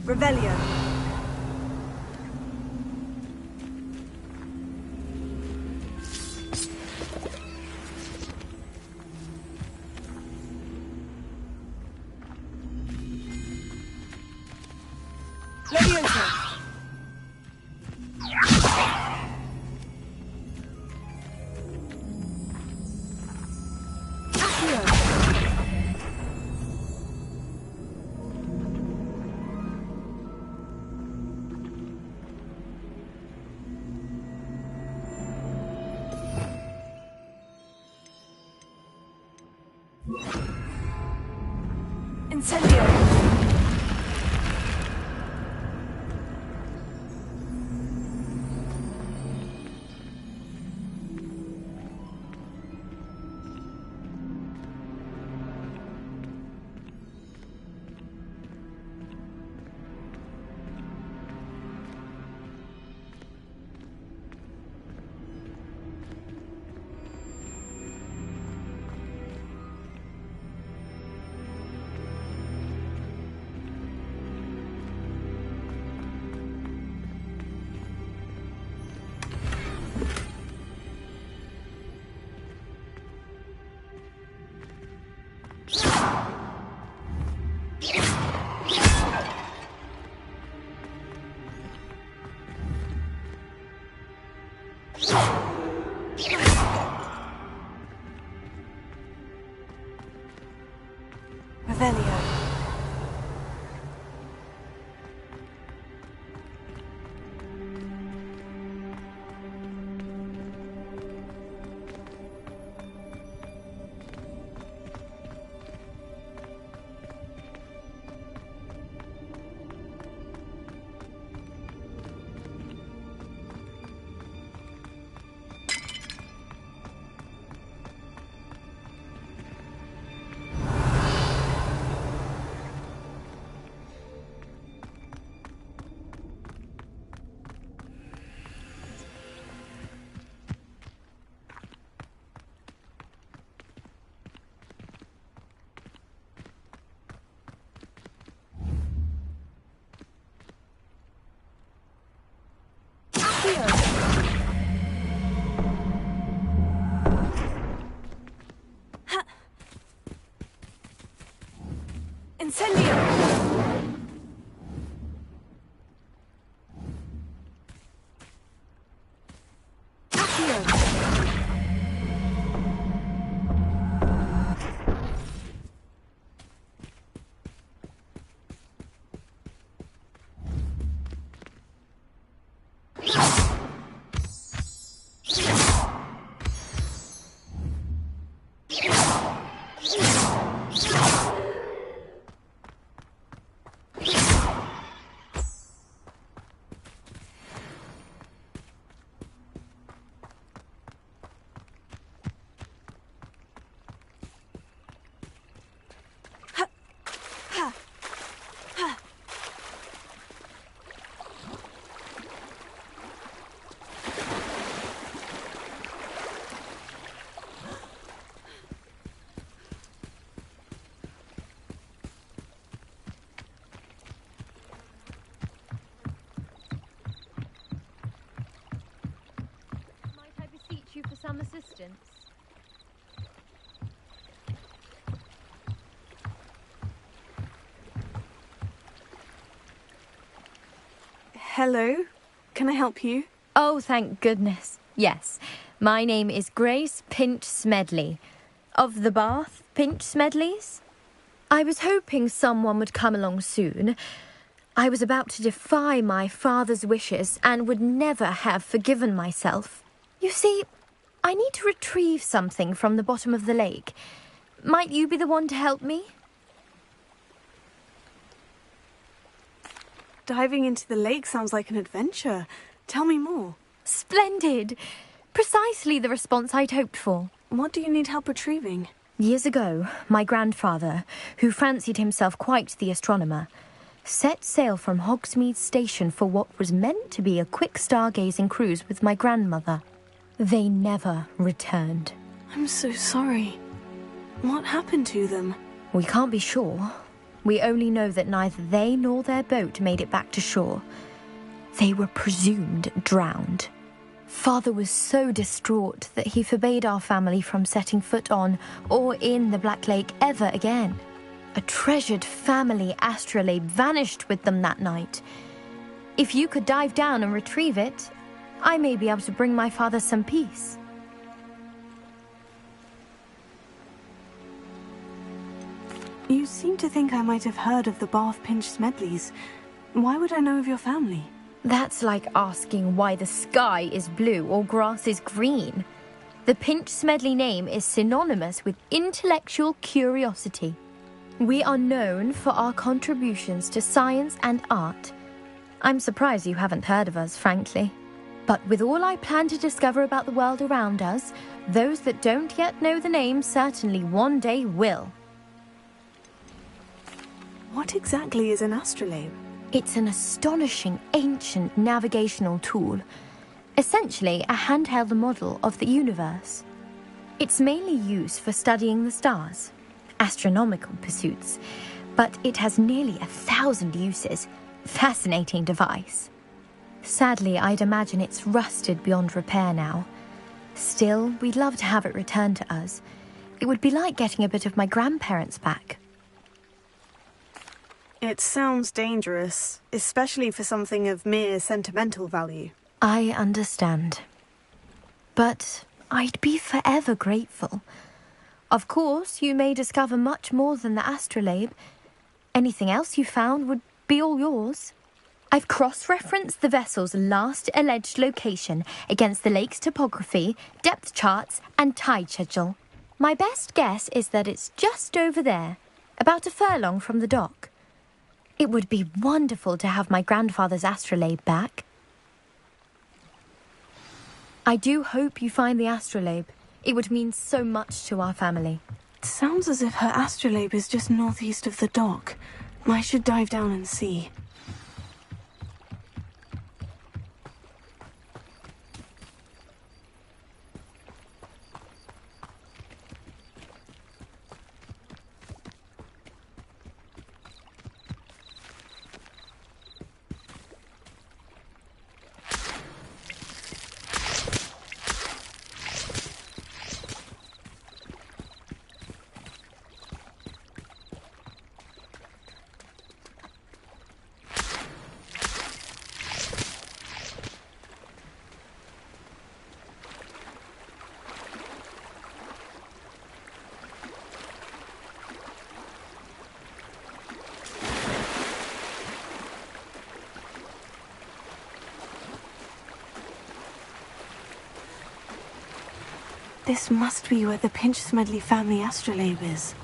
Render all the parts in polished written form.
Revelio. Leviosa. Incendio. Revelio. Incendio! You for some assistance? Hello, can I help you? Oh, thank goodness. Yes, my name is Grace Pinch Smedley, of the Bath Pinch Smedleys. I was hoping someone would come along soon. I was about to defy my father's wishes and would never have forgiven myself. You see, I need to retrieve something from the bottom of the lake. Might you be the one to help me? Diving into the lake sounds like an adventure. Tell me more. Splendid! Precisely the response I'd hoped for. What do you need help retrieving? Years ago, my grandfather, who fancied himself quite the astronomer, set sail from Hogsmeade Station for what was meant to be a quick stargazing cruise with my grandmother. They never returned. I'm so sorry. What happened to them? We can't be sure. We only know that neither they nor their boat made it back to shore. They were presumed drowned. Father was so distraught that he forbade our family from setting foot on or in the Black Lake ever again. A treasured family astrolabe vanished with them that night. If you could dive down and retrieve it, I may be able to bring my father some peace. You seem to think I might have heard of the Bath Pinch Smedleys. Why would I know of your family? That's like asking why the sky is blue or grass is green. The Pinch Smedley name is synonymous with intellectual curiosity. We are known for our contributions to science and art. I'm surprised you haven't heard of us, frankly. But with all I plan to discover about the world around us, those that don't yet know the name certainly one day will. What exactly is an astrolabe? It's an astonishing ancient navigational tool, essentially a handheld model of the universe. It's mainly used for studying the stars, astronomical pursuits, but it has nearly 1,000 uses. Fascinating device. Sadly, I'd imagine it's rusted beyond repair now. Still, we'd love to have it returned to us. It would be like getting a bit of my grandparents back. It sounds dangerous, especially for something of mere sentimental value. I understand. But I'd be forever grateful. Of course, you may discover much more than the astrolabe. Anything else you found would be all yours. I've cross-referenced the vessel's last alleged location against the lake's topography, depth charts, and tide schedule. My best guess is that it's just over there, about a furlong from the dock. It would be wonderful to have my grandfather's astrolabe back. I do hope you find the astrolabe. It would mean so much to our family. It sounds as if her astrolabe is just northeast of the dock. I should dive down and see. This must be where the Pinch Smedley family astrolabe is.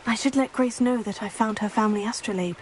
I should let Grace know that I found her family astrolabe.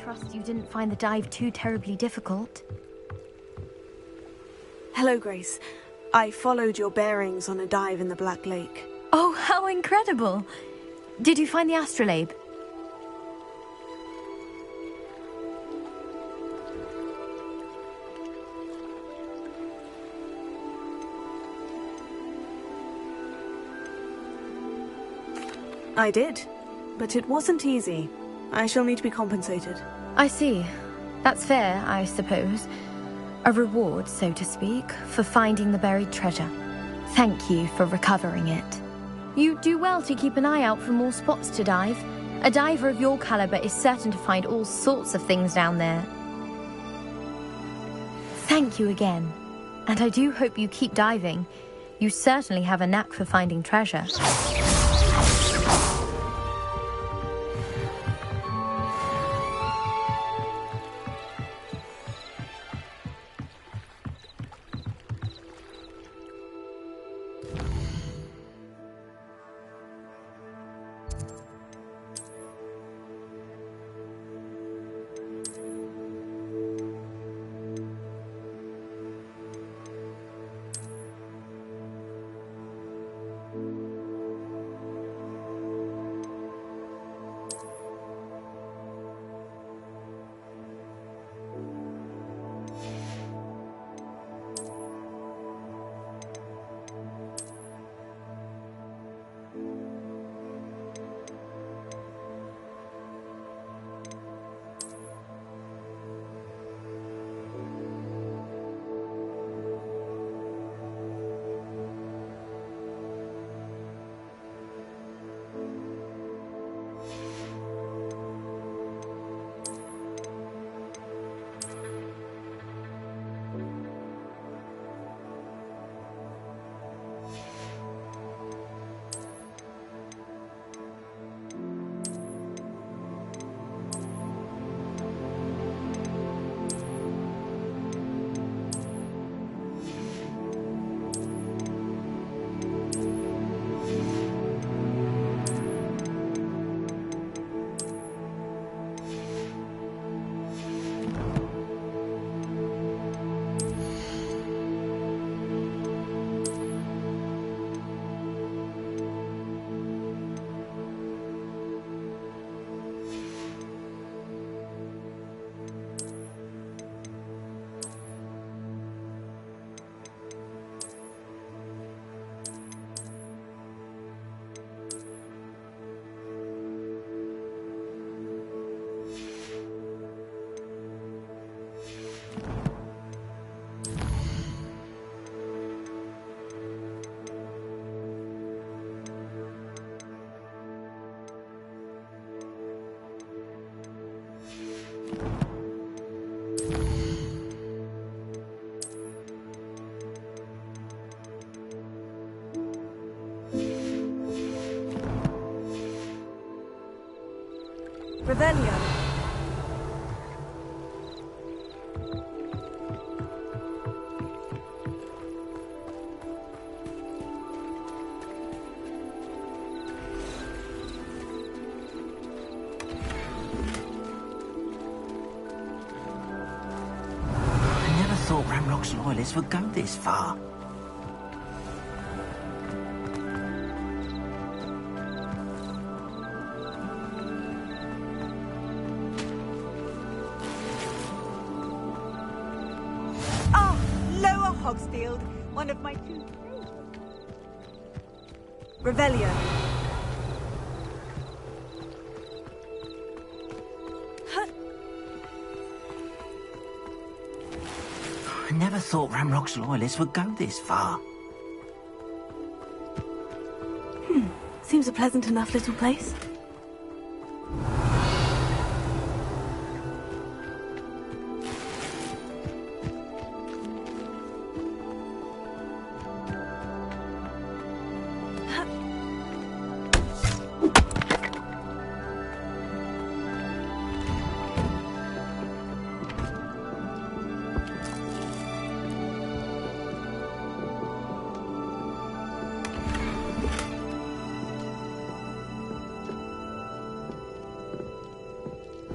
Trust you didn't find the dive too terribly difficult. Hello, Grace. I followed your bearings on a dive in the Black Lake. Oh, how incredible! Did you find the astrolabe? I did, but it wasn't easy. I shall need to be compensated. I see. That's fair, I suppose. A reward, so to speak, for finding the buried treasure. Thank you for recovering it. You do well to keep an eye out for more spots to dive. A diver of your caliber is certain to find all sorts of things down there. Thank you again. And I do hope you keep diving. You certainly have a knack for finding treasure. Revelio. I never thought Ramrock's loyalists would go this far. Hogsfield, one of my two... Revelio. I never thought Ramrock's loyalists would go this far. Seems a pleasant enough little place.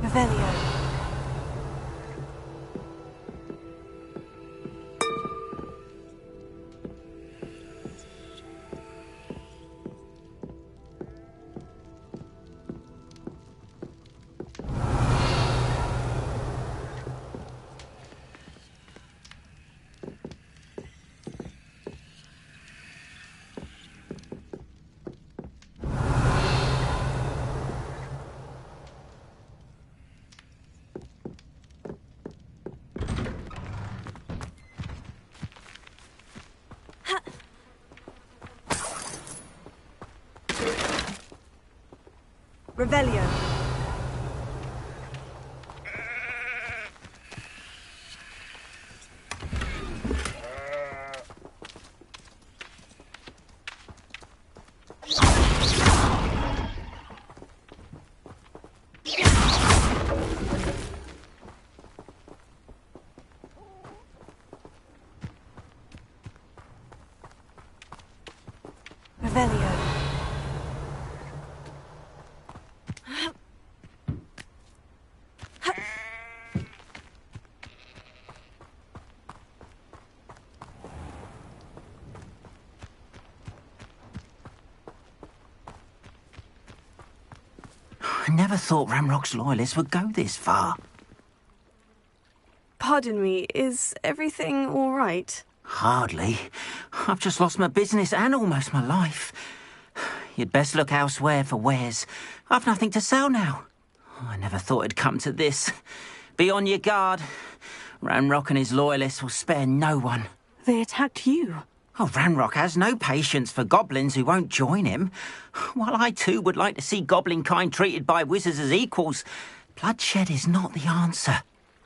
Revelio. Revelio. Revelio. I never thought Ramrock's loyalists would go this far. Pardon me, is everything all right? Hardly. I've just lost my business and almost my life. You'd best look elsewhere for wares. I've nothing to sell now. I never thought it'd come to this. Be on your guard. Ranrock and his loyalists will spare no one. They attacked you. Oh, Ranrock has no patience for goblins who won't join him. While I too would like to see goblin kind treated by wizards as equals, bloodshed is not the answer.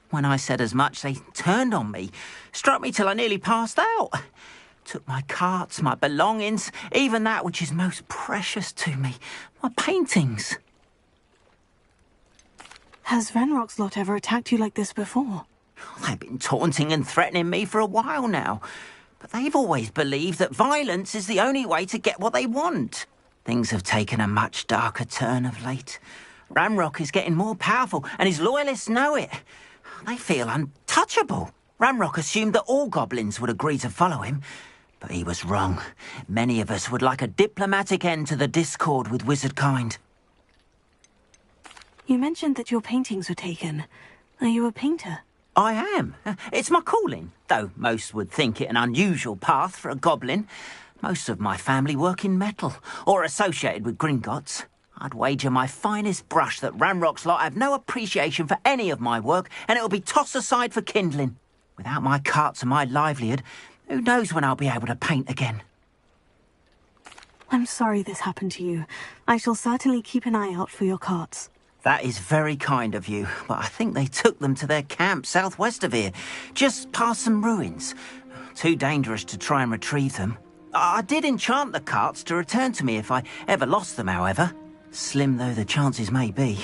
When I said as much, they turned on me, struck me till I nearly passed out. Took my carts, my belongings, even that which is most precious to me, my paintings. Has Ranrock's lot ever attacked you like this before? They've been taunting and threatening me for a while now, but they've always believed that violence is the only way to get what they want. Things have taken a much darker turn of late. Ranrock is getting more powerful, and his loyalists know it. They feel untouchable. Ranrock assumed that all goblins would agree to follow him, but he was wrong. Many of us would like a diplomatic end to the discord with wizard kind. You mentioned that your paintings were taken. Are you a painter? I am. It's my calling, though most would think it an unusual path for a goblin. Most of my family work in metal, or associated with Gringotts. I'd wager my finest brush that Ranrock's lot have no appreciation for any of my work, and it'll be tossed aside for kindling. Without my carts and my livelihood, who knows when I'll be able to paint again? I'm sorry this happened to you. I shall certainly keep an eye out for your carts. That is very kind of you, but I think they took them to their camp southwest of here, just past some ruins. Too dangerous to try and retrieve them. I did enchant the carts to return to me if I ever lost them, however. Slim though the chances may be,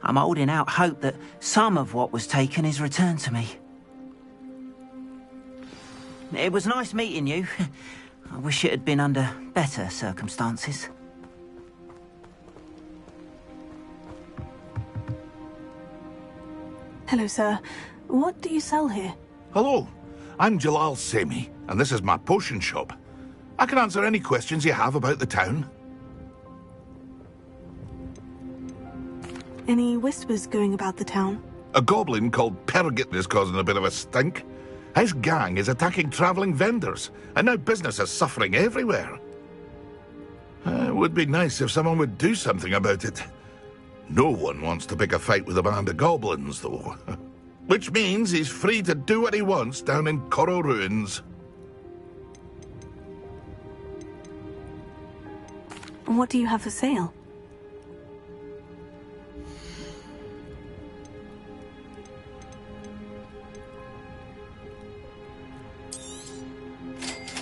I'm holding out hope that some of what was taken is returned to me. It was nice meeting you. I wish it had been under better circumstances. Hello, sir. What do you sell here? Hello, I'm Jalal Semi, and this is my potion shop. I can answer any questions you have about the town. Any whispers going about the town? A goblin called Pergit is causing a bit of a stink. His gang is attacking travelling vendors, and now business is suffering everywhere. It would be nice if someone would do something about it. No one wants to pick a fight with a band of goblins, though. Which means he's free to do what he wants down in Coral Ruins. What do you have for sale?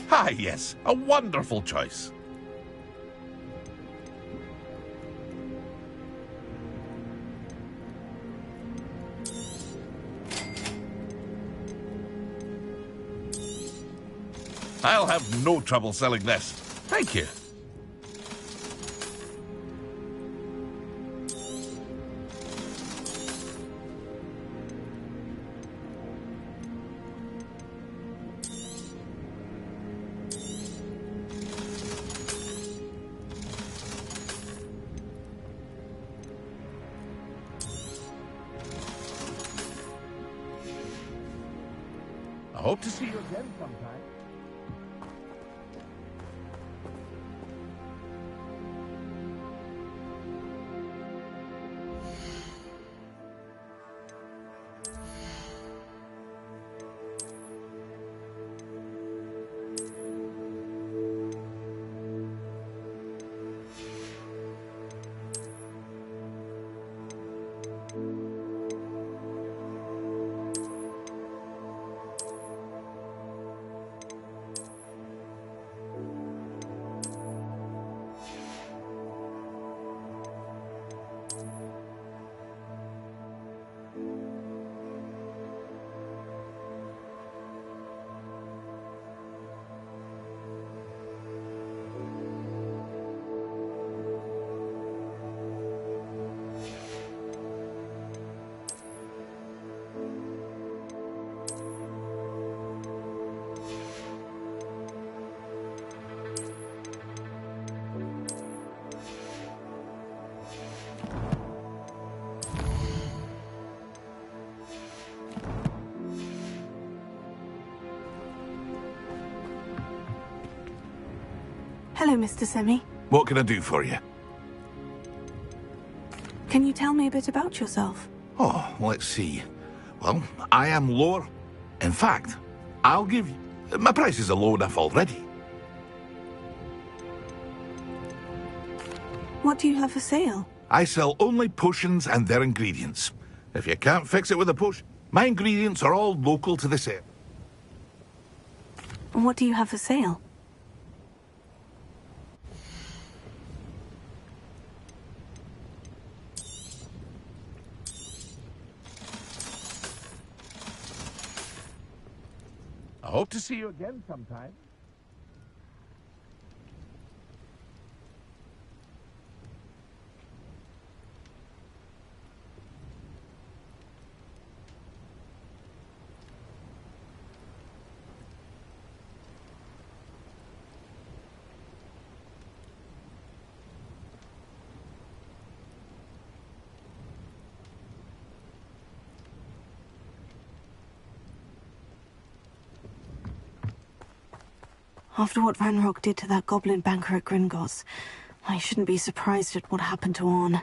Ah, yes, a wonderful choice. I'll have no trouble selling this. Thank you. I hope to see you again sometime. Hello, Mr. Semi. What can I do for you? Can you tell me a bit about yourself? Oh, let's see. Well, I am lower. In fact, I'll give you... My prices are low enough already. What do you have for sale? I sell only potions and their ingredients. If you can't fix it with a potion, my ingredients are all local to this area. What do you have for sale? I hope to see you again sometime. After what Ranrock did to that goblin banker at Gringotts, I shouldn't be surprised at what happened to Orn.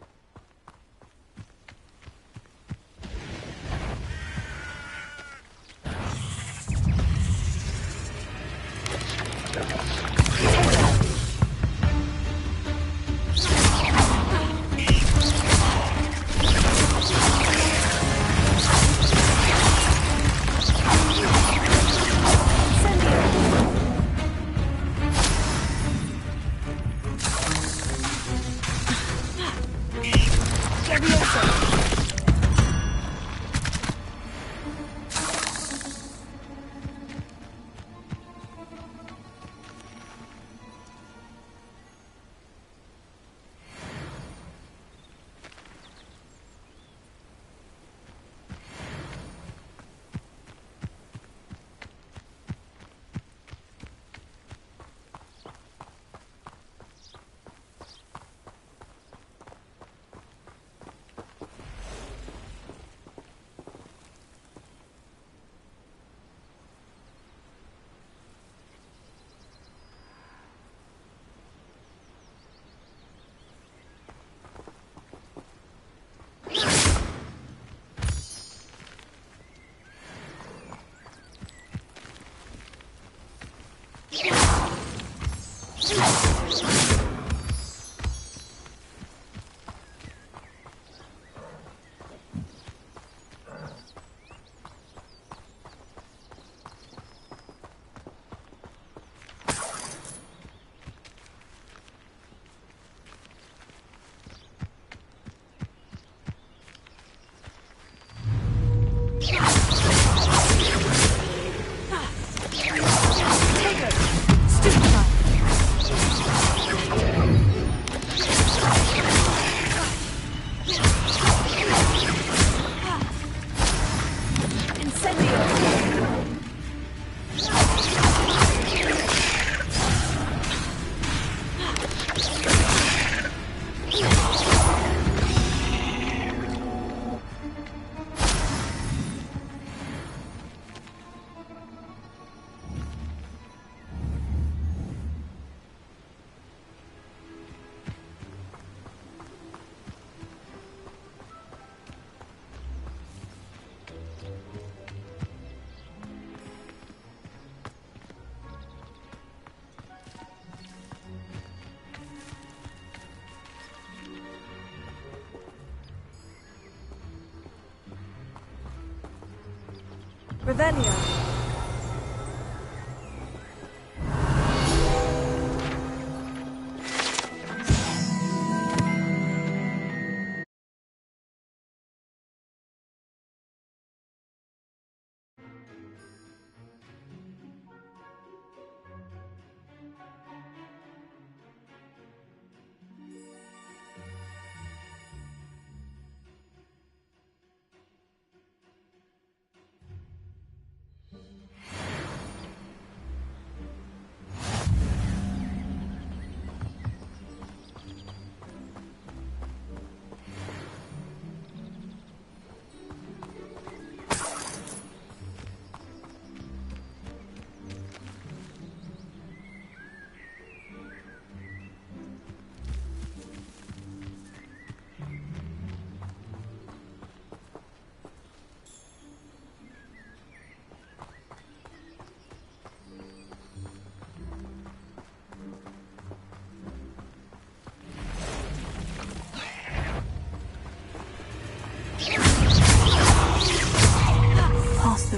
Revelio.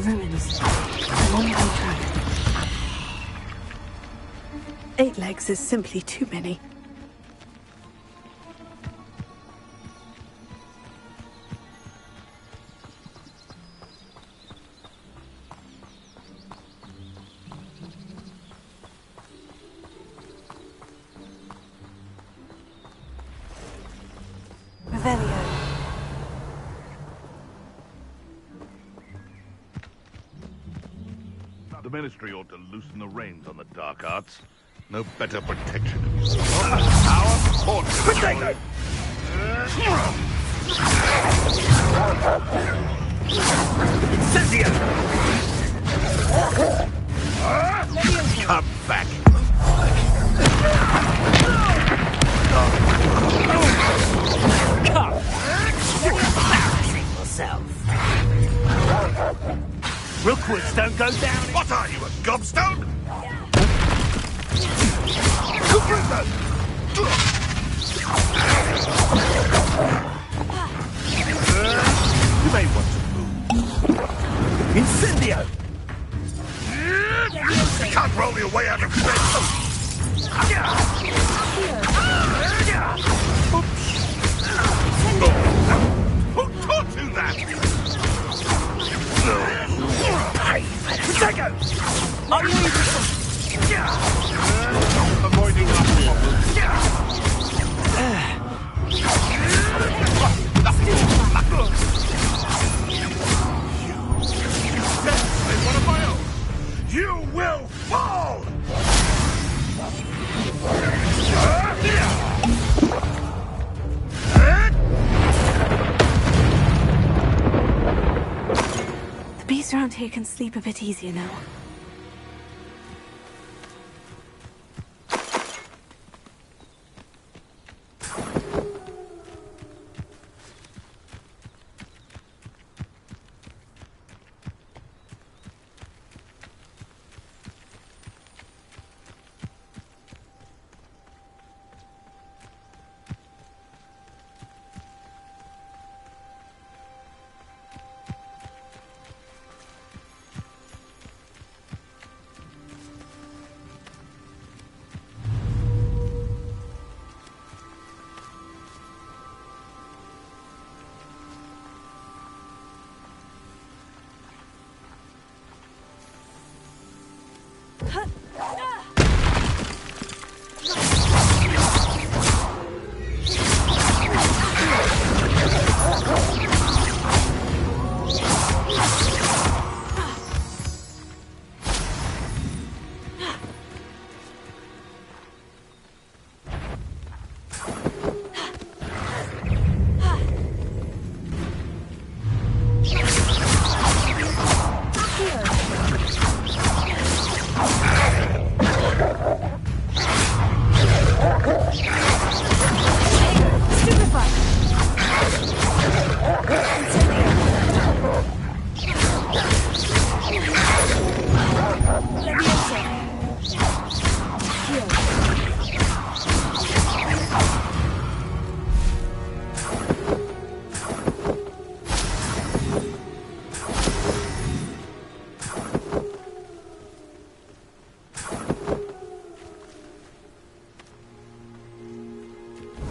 ruins. A long-way track. 8 legs is simply too many. Revelio. The Ministry ought to loosen the reins on the dark arts. No better protection. Our fortune. Incendio! Come back. Come! Embarrassing yourself. Rookwoods don't go down. What are you, a gobstone? You may want to move. Incendio! You can't roll your way out of bed. Who taught you that? Protego! Are you Avoiding our one of my own. You will fall! The bees around here can sleep a bit easier now.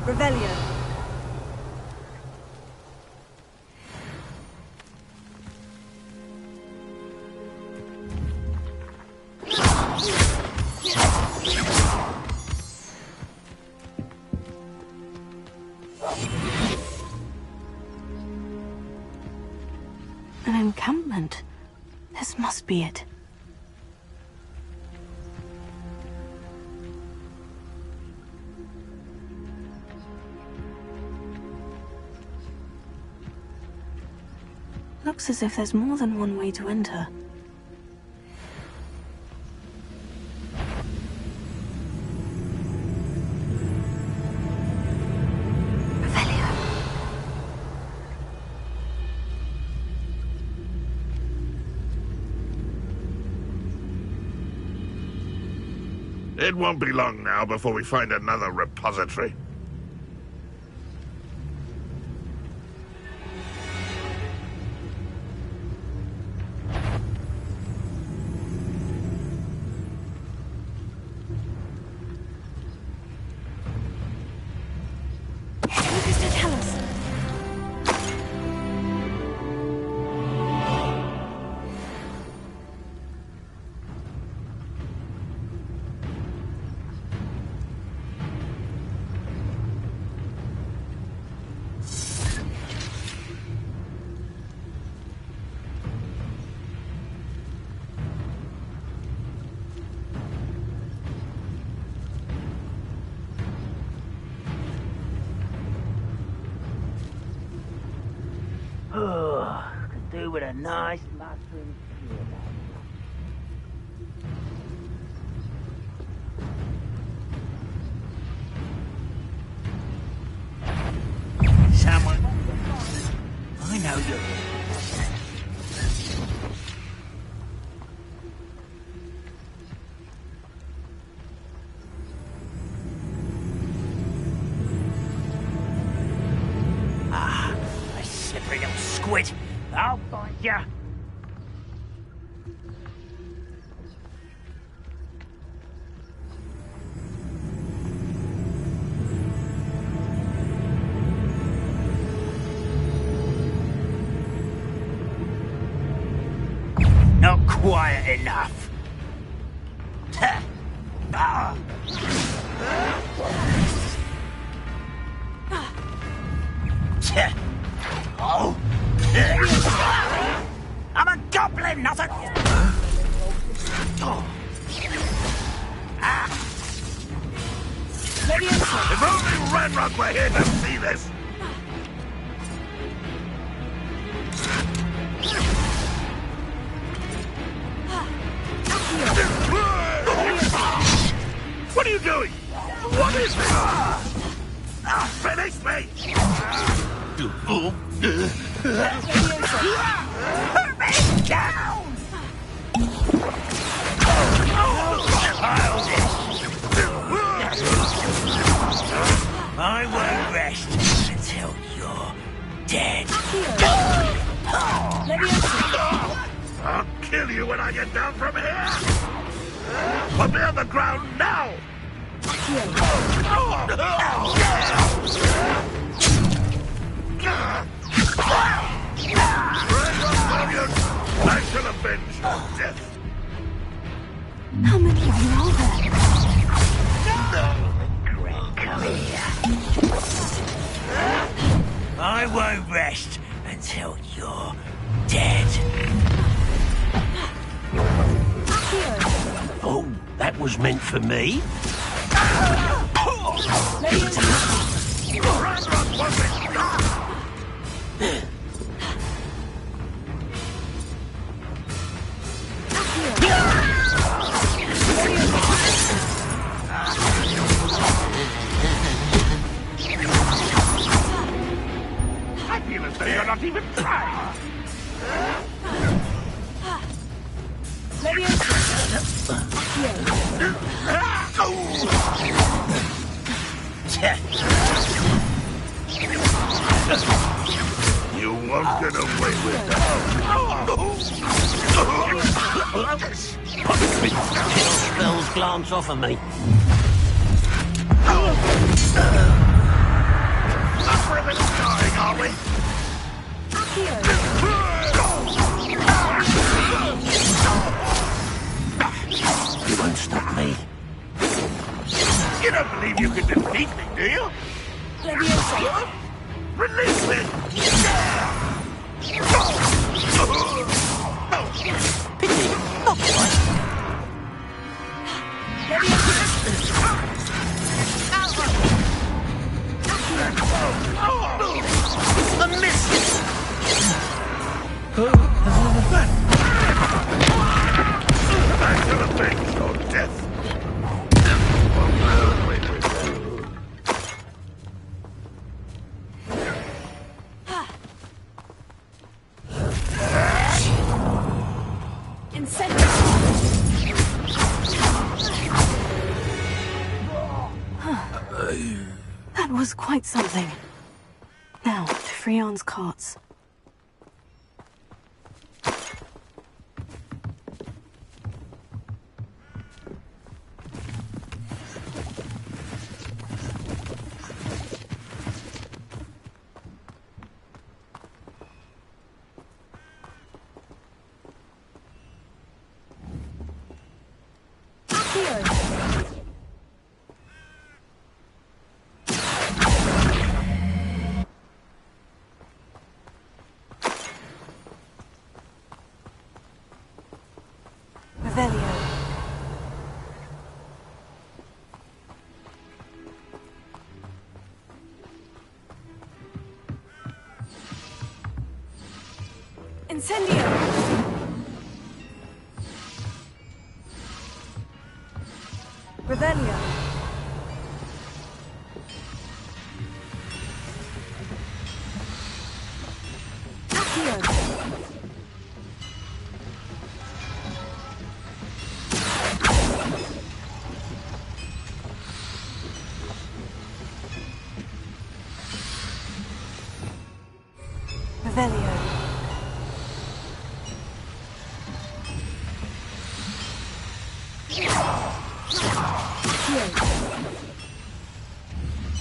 Revelio. An encampment. This must be it. Looks as if there's more than one way to enter. Revelio. It won't be long now before we find another repository. do with a nice mushroom skewer. Someone... I know you. Ah, a slippery little squid. I'll find ya. Not quiet enough. Oh. I'm a goblin, not a... If only Ranrock were here to see this! What are you doing? What is this? Finish me! Put me down! I won't rest until you're dead. I'll kill you when I get down from here! Put me on the ground now! I shall avenge your death. How many of you are there? Greg, come here. I won't rest until you're dead. Oh, that was meant for me. I feel as though you're not even trying. You won't get away with that. Spells glance off of me. Not for a little dying, are we? You won't stop me. You don't believe you can defeat me, do you? Release me! Pity, not quite. A miss! I shall avenge your death. That was quite something. Now, to Freon's carts. Incendio! Revelio! Accio! Revelio!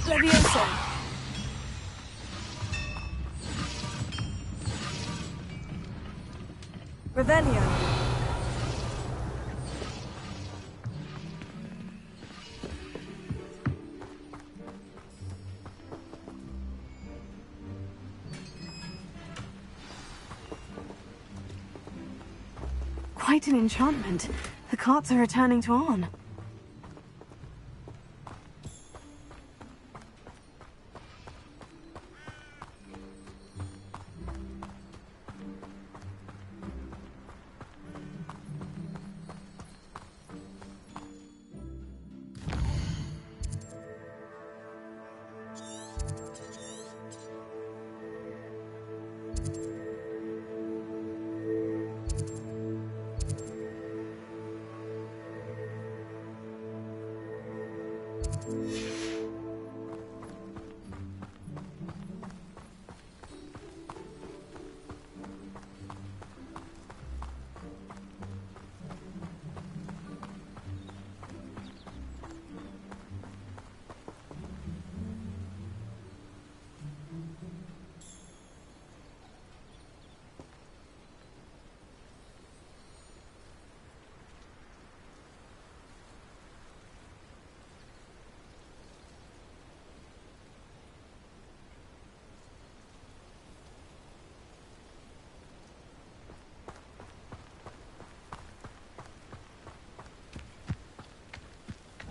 Levioso! Revelio! Quite an enchantment. The carts are returning to Arn.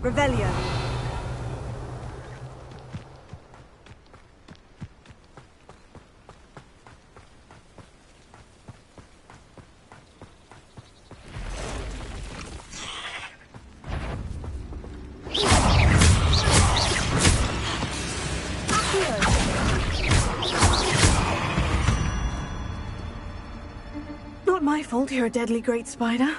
Revelio! Not my fault you're a deadly great spider.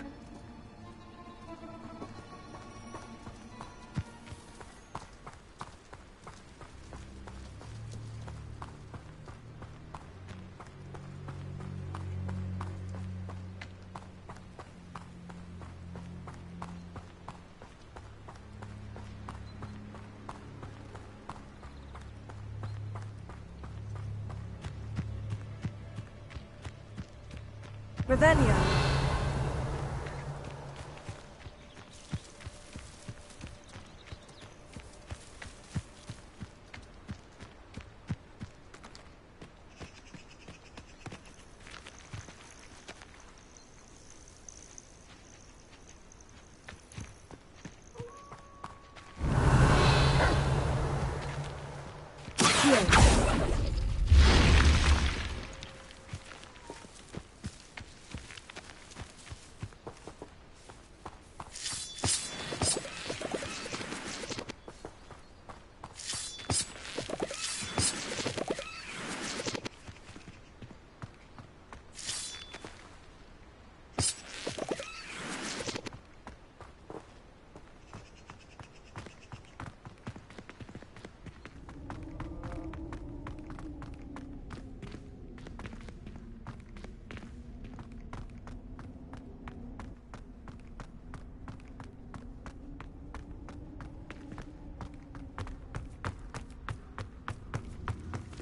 Revelio!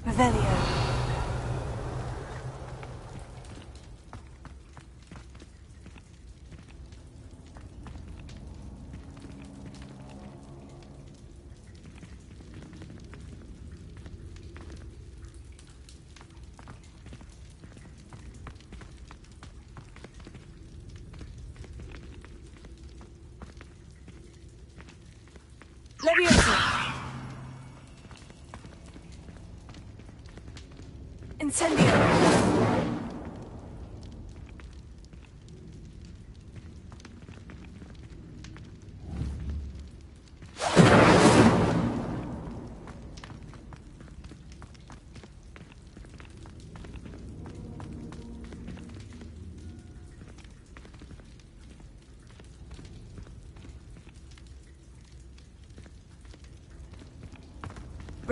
Revelio! Levioso! Incendio!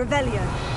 Revelio.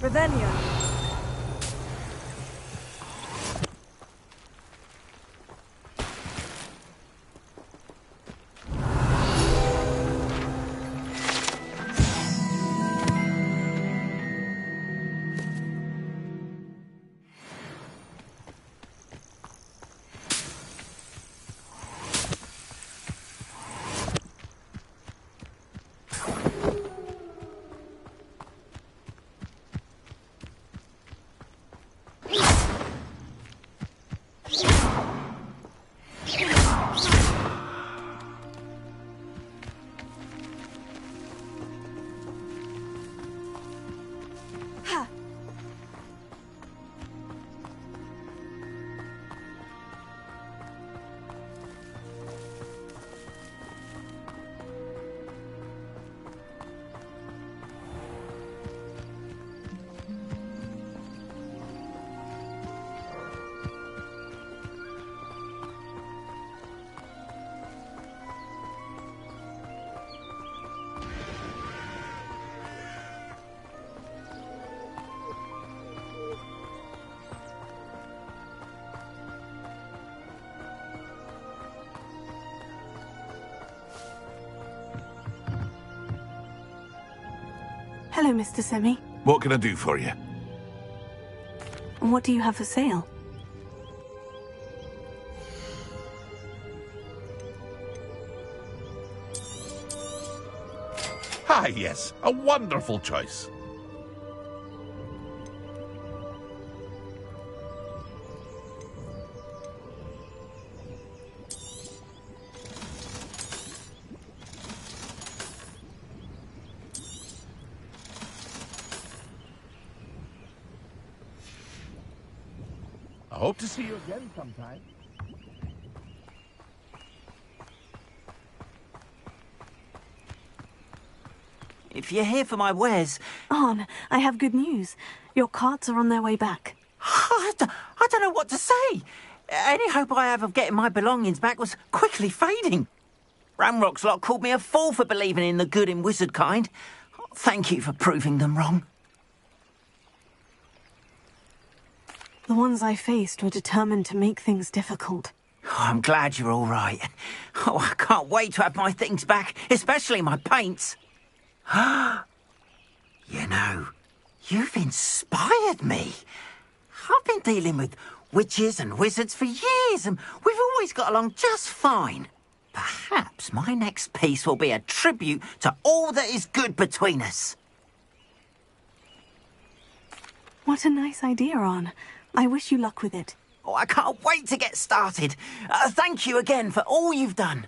Revelio. Hello, Mr. Semi. What can I do for you? What do you have for sale? Ah, yes. A wonderful choice. I hope to see you again sometime. If you're here for my wares... Arn, I have good news. Your carts are on their way back. I don't know what to say. Any hope I have of getting my belongings back was quickly fading. Ramrock's lot called me a fool for believing in the good in wizard kind. Thank you for proving them wrong. The ones I faced were determined to make things difficult. Oh, I'm glad you're all right. Oh, I can't wait to have my things back, especially my paints. You know, you've inspired me. I've been dealing with witches and wizards for years, and we've always got along just fine. Perhaps my next piece will be a tribute to all that is good between us. What a nice idea, Arn. I wish you luck with it. Oh, I can't wait to get started. Thank you again for all you've done.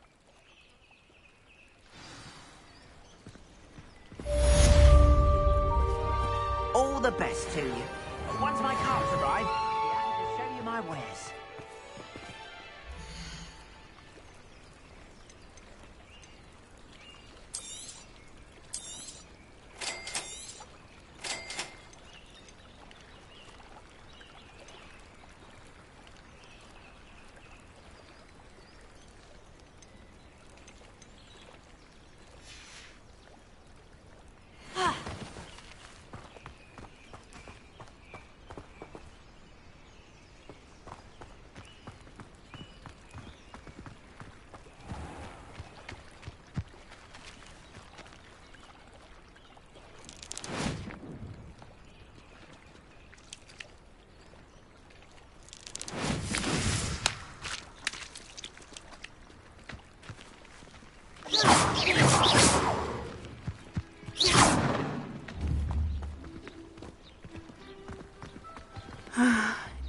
All the best to you. Once my carts arrive, I'll be happy to show you my wares.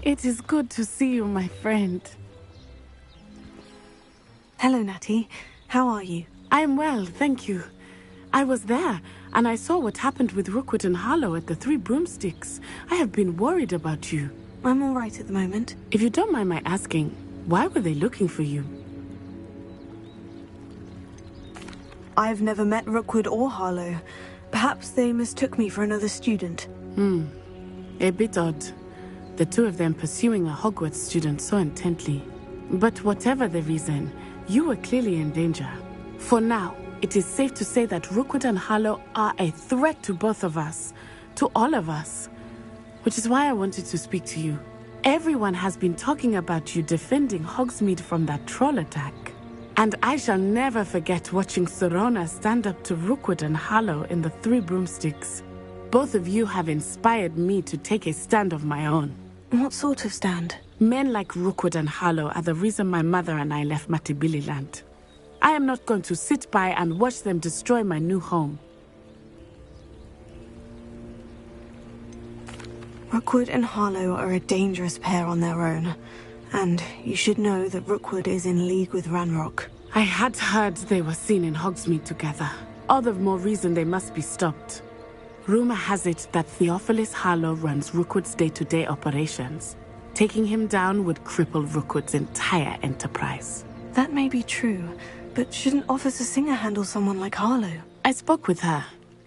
It is good to see you, my friend. Hello, Natty. How are you? I am well, thank you. I was there, and I saw what happened with Rookwood and Harlow at the Three Broomsticks. I have been worried about you. I'm all right at the moment. If you don't mind my asking, why were they looking for you? I've never met Rookwood or Harlow. Perhaps they mistook me for another student. A bit odd. The two of them pursuing a Hogwarts student so intently. But whatever the reason, you were clearly in danger. For now, it is safe to say that Rookwood and Harlow are a threat to both of us, to all of us. Which is why I wanted to speak to you. Everyone has been talking about you defending Hogsmeade from that troll attack. And I shall never forget watching Sorona stand up to Rookwood and Harlow in the Three Broomsticks. Both of you have inspired me to take a stand of my own. What sort of stand? Men like Rookwood and Harlow are the reason my mother and I left Matibili Land. I am not going to sit by and watch them destroy my new home. Rookwood and Harlow are a dangerous pair on their own. And you should know that Rookwood is in league with Ranrock. I had heard they were seen in Hogsmeade together. All the more reason they must be stopped. Rumor has it that Theophilus Harlow runs Rookwood's day-to-day operations. Taking him down would cripple Rookwood's entire enterprise. That may be true, but shouldn't Officer Singer handle someone like Harlow? I spoke with her.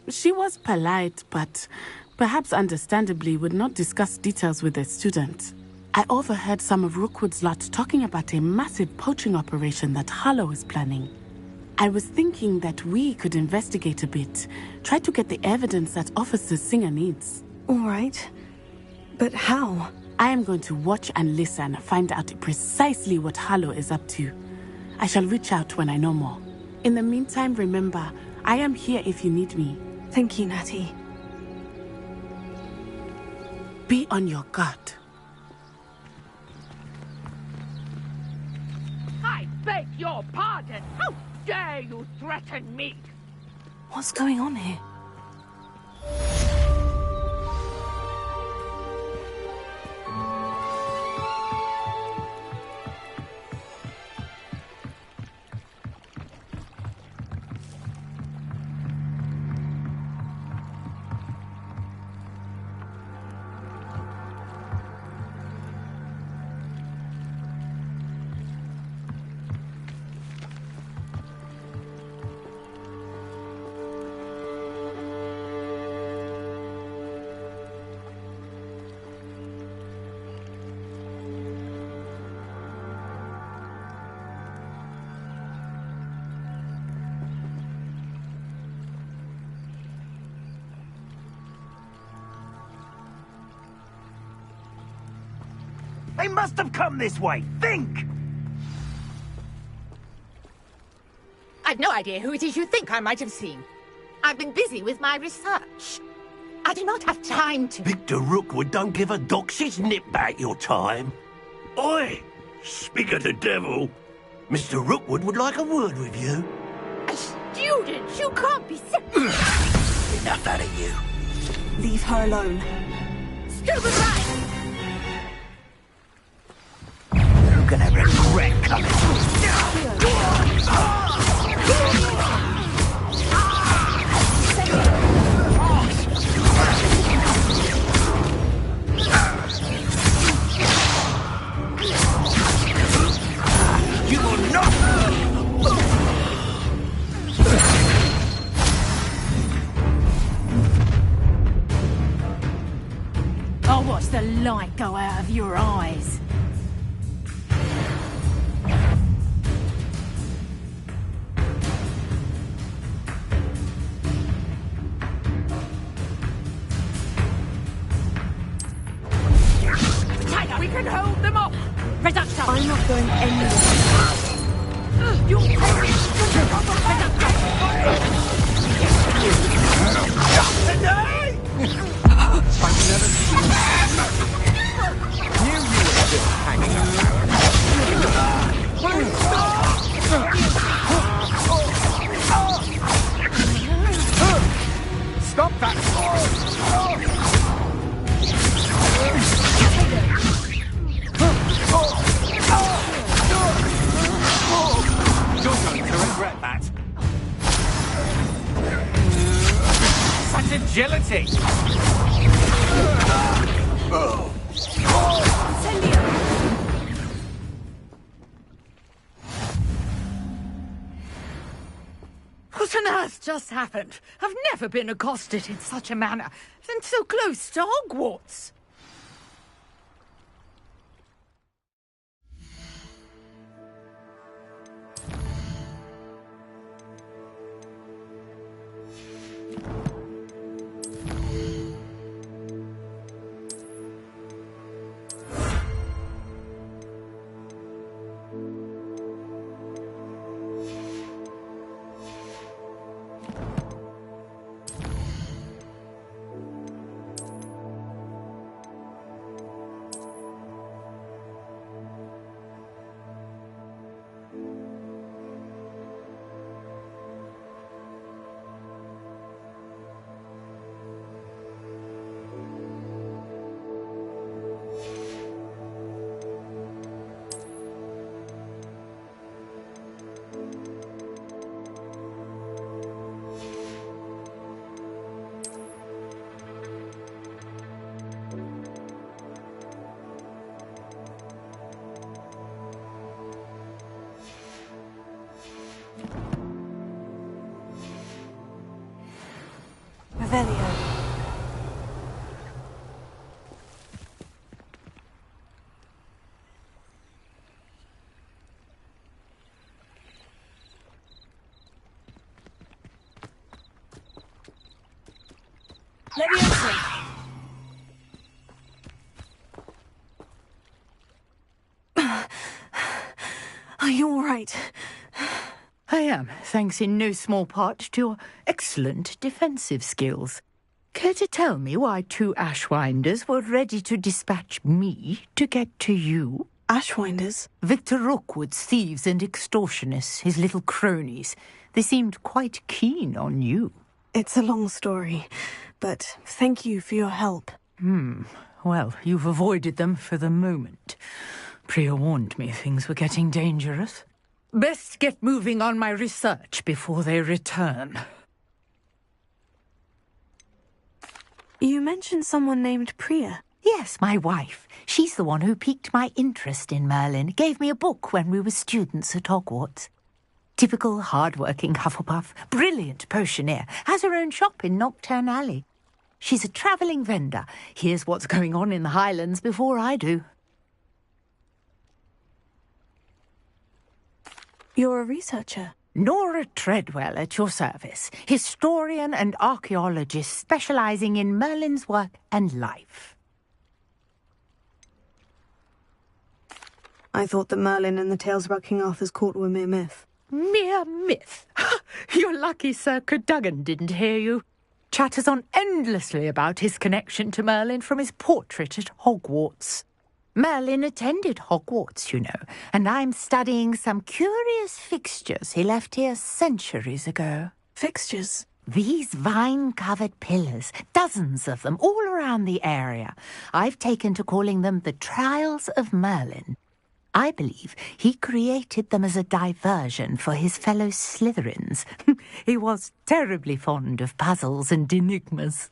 She was polite, but perhaps understandably would not discuss details with a student. I overheard some of Rookwood's lot talking about a massive poaching operation that Harlow is planning. I was thinking that we could investigate a bit, try to get the evidence that Officer Singer needs. All right. But how? I am going to watch and listen, find out precisely what Harlow is up to. I shall reach out when I know more. In the meantime, remember, I am here if you need me. Thank you, Natty. Be on your guard. I beg your pardon. How dare you threaten me? What's going on here? They must have come this way. Think! I've no idea who it is you think I might have seen. I've been busy with my research. I do not have time to... Victor Rookwood don't give a doxy's nip back your time. Oi! Speak of the devil. Mr. Rookwood would like a word with you. A student? You can't be so... Enough out of you. Leave her alone. Stupid right! You're gonna regret coming. You will not. I'll watch the light go out of your eyes. We can hold them off! Reduction! I'm not going anywhere. You Stop that! You're going to regret that. Such agility! What on earth just happened? I've never been accosted in such a manner, and so close to Hogwarts. Revelio. Leviosa. Are you all right? I am, thanks in no small part to your excellent defensive skills. Care to tell me why 2 Ashwinders were ready to dispatch me to get to you? Ashwinders? Victor Rookwood's thieves and extortionists, his little cronies. They seemed quite keen on you. It's a long story, but thank you for your help. Well, you've avoided them for the moment. Priya warned me things were getting dangerous. Best get moving on my research before they return. You mentioned someone named Priya. Yes, my wife. She's the one who piqued my interest in Merlin. Gave me a book when we were students at Hogwarts. Typical hard-working Hufflepuff, brilliant potioneer, has her own shop in Nocturne Alley. She's a travelling vendor. Hears what's going on in the Highlands before I do. You're a researcher? Nora Treadwell at your service, historian and archaeologist specialising in Merlin's work and life. I thought that Merlin and the tales about King Arthur's court were mere myth. Mere myth? You're lucky Sir Cadogan didn't hear you. Chatters on endlessly about his connection to Merlin from his portrait at Hogwarts. Merlin attended Hogwarts, you know, and I'm studying some curious fixtures he left here centuries ago. Fixtures? These vine-covered pillars, dozens of them, all around the area. I've taken to calling them the Trials of Merlin. I believe he created them as a diversion for his fellow Slytherins. He was terribly fond of puzzles and enigmas.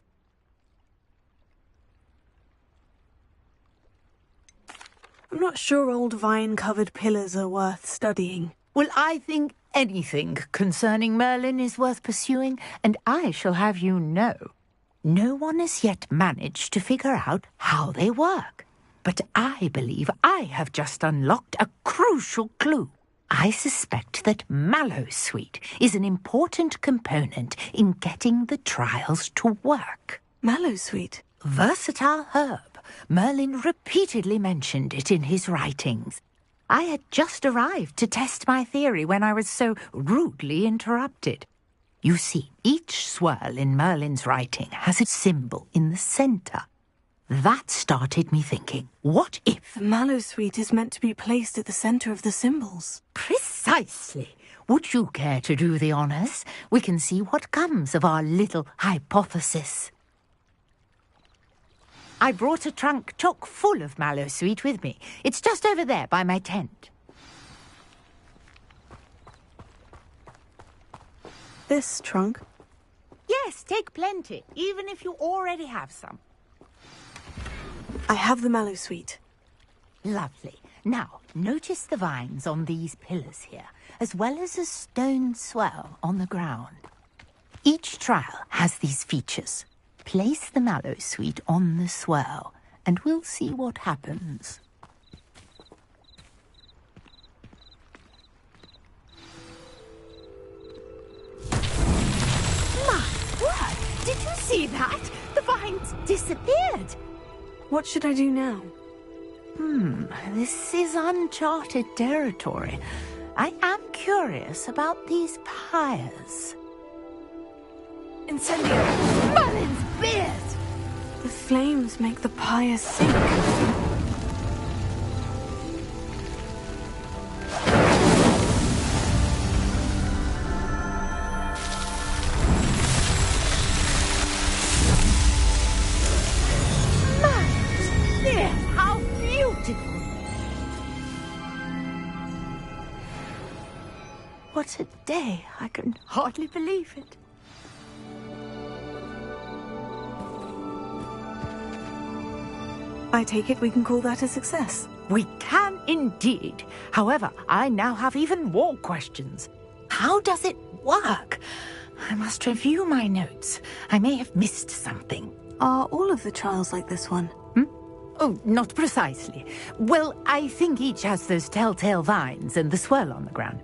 I'm not sure old vine-covered pillars are worth studying. Well, I think anything concerning Merlin is worth pursuing, and I shall have you know, no one has yet managed to figure out how they work. But I believe I have just unlocked a crucial clue. I suspect that Mallowsweet is an important component in getting the trials to work. Mallowsweet? Versatile herb. Merlin repeatedly mentioned it in his writings. I had just arrived to test my theory when I was so rudely interrupted. You see, each swirl in Merlin's writing has a symbol in the centre. That started me thinking, what if... The Mallowsweet is meant to be placed at the centre of the symbols. Precisely. Would you care to do the honours? We can see what comes of our little hypothesis. I brought a trunk chock full of Mallowsweet with me. It's just over there by my tent. This trunk? Yes, take plenty, even if you already have some. I have the Mallowsweet. Lovely. Now, notice the vines on these pillars here, as well as a stone swell on the ground. Each trial has these features. Place the Mallowsweet on the swell, and we'll see what happens. My word! Did you see that? The vines disappeared. What should I do now? This is uncharted territory. I am curious about these pyres. Incendio! Merlin's beard! The flames make the pyre sink. Merlin's beard! How beautiful! What a day! I can hardly believe it. I take it we can call that a success. We can indeed. However, I now have even more questions. How does it work? I must review my notes. I may have missed something. Are all of the trials like this one? Oh, not precisely. Well, I think each has those telltale vines and the swirl on the ground.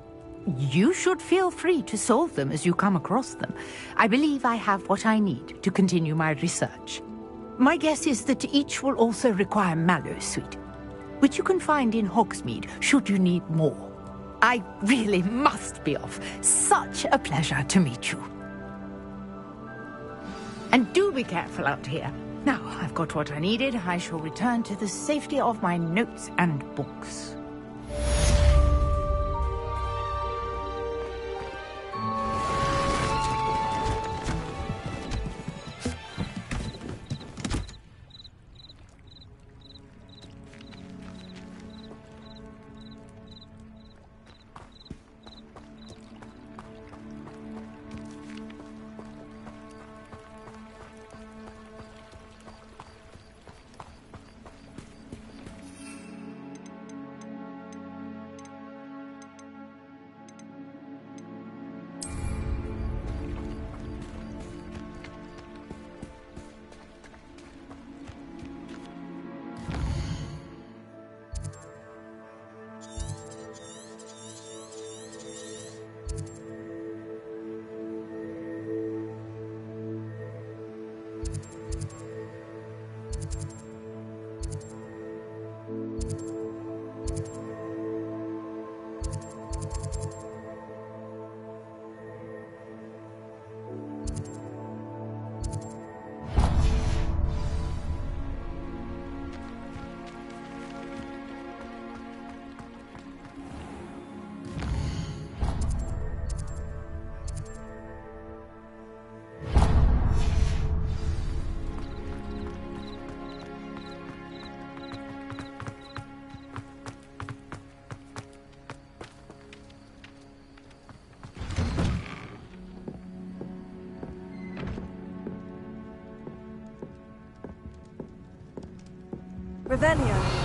You should feel free to solve them as you come across them. I believe I have what I need to continue my research. My guess is that each will also require Mallowsweet, which you can find in Hogsmeade should you need more. I really must be off. Such a pleasure to meet you. And do be careful out here. Now, I've got what I needed. I shall return to the safety of my notes and books. Revelio.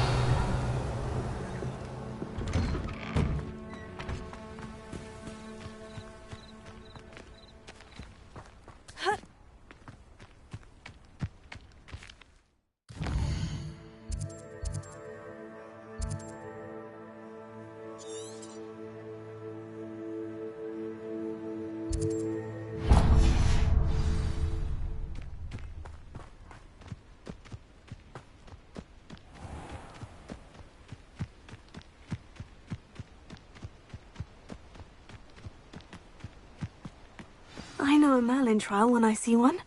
I know a Merlin trial when I see one.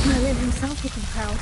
Merlin himself would be proud.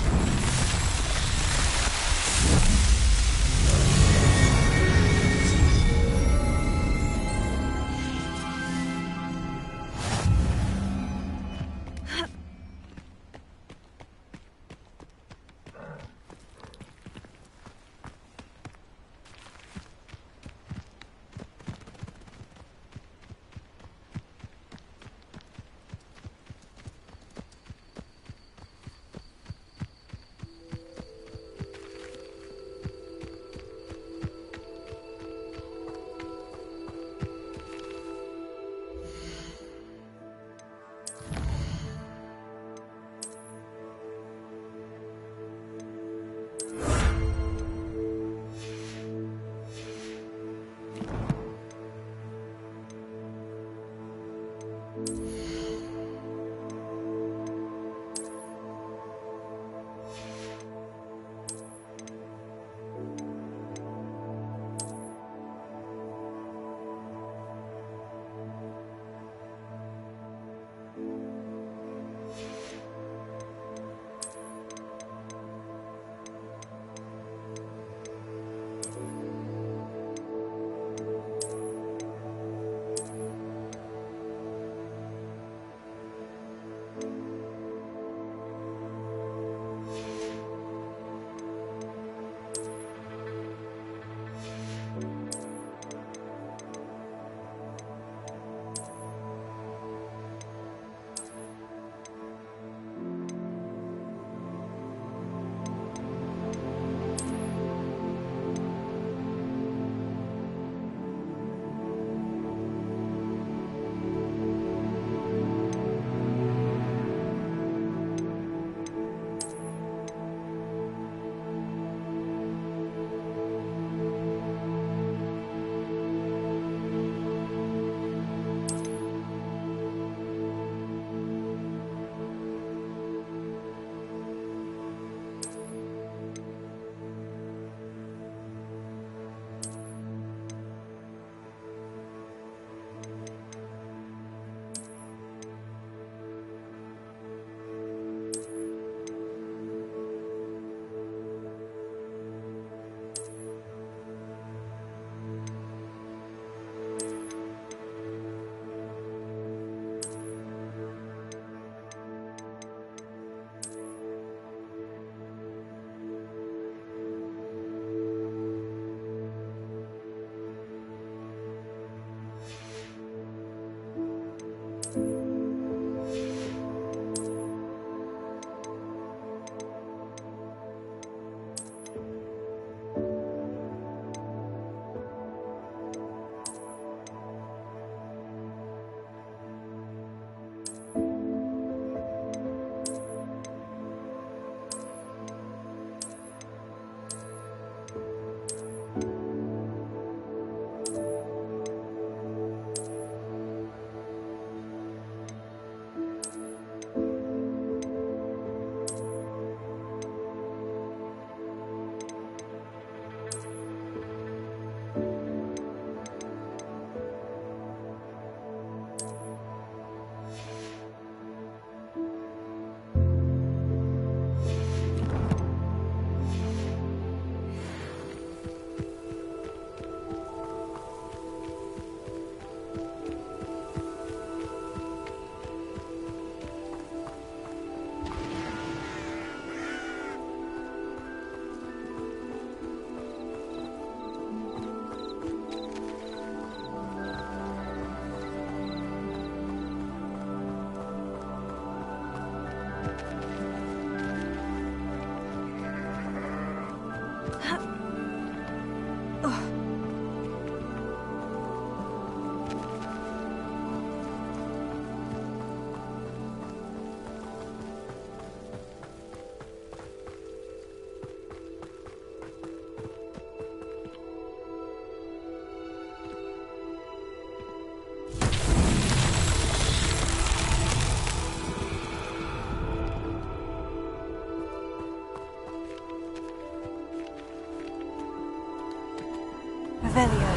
Revelio.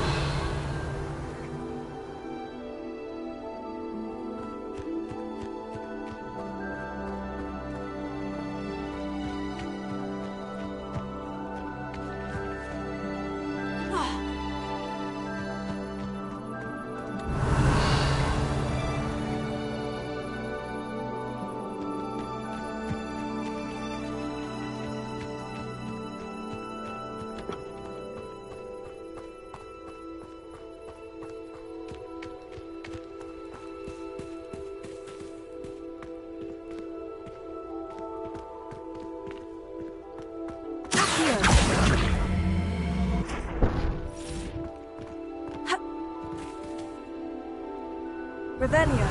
Revelio.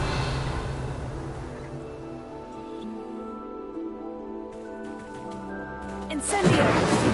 Incendio.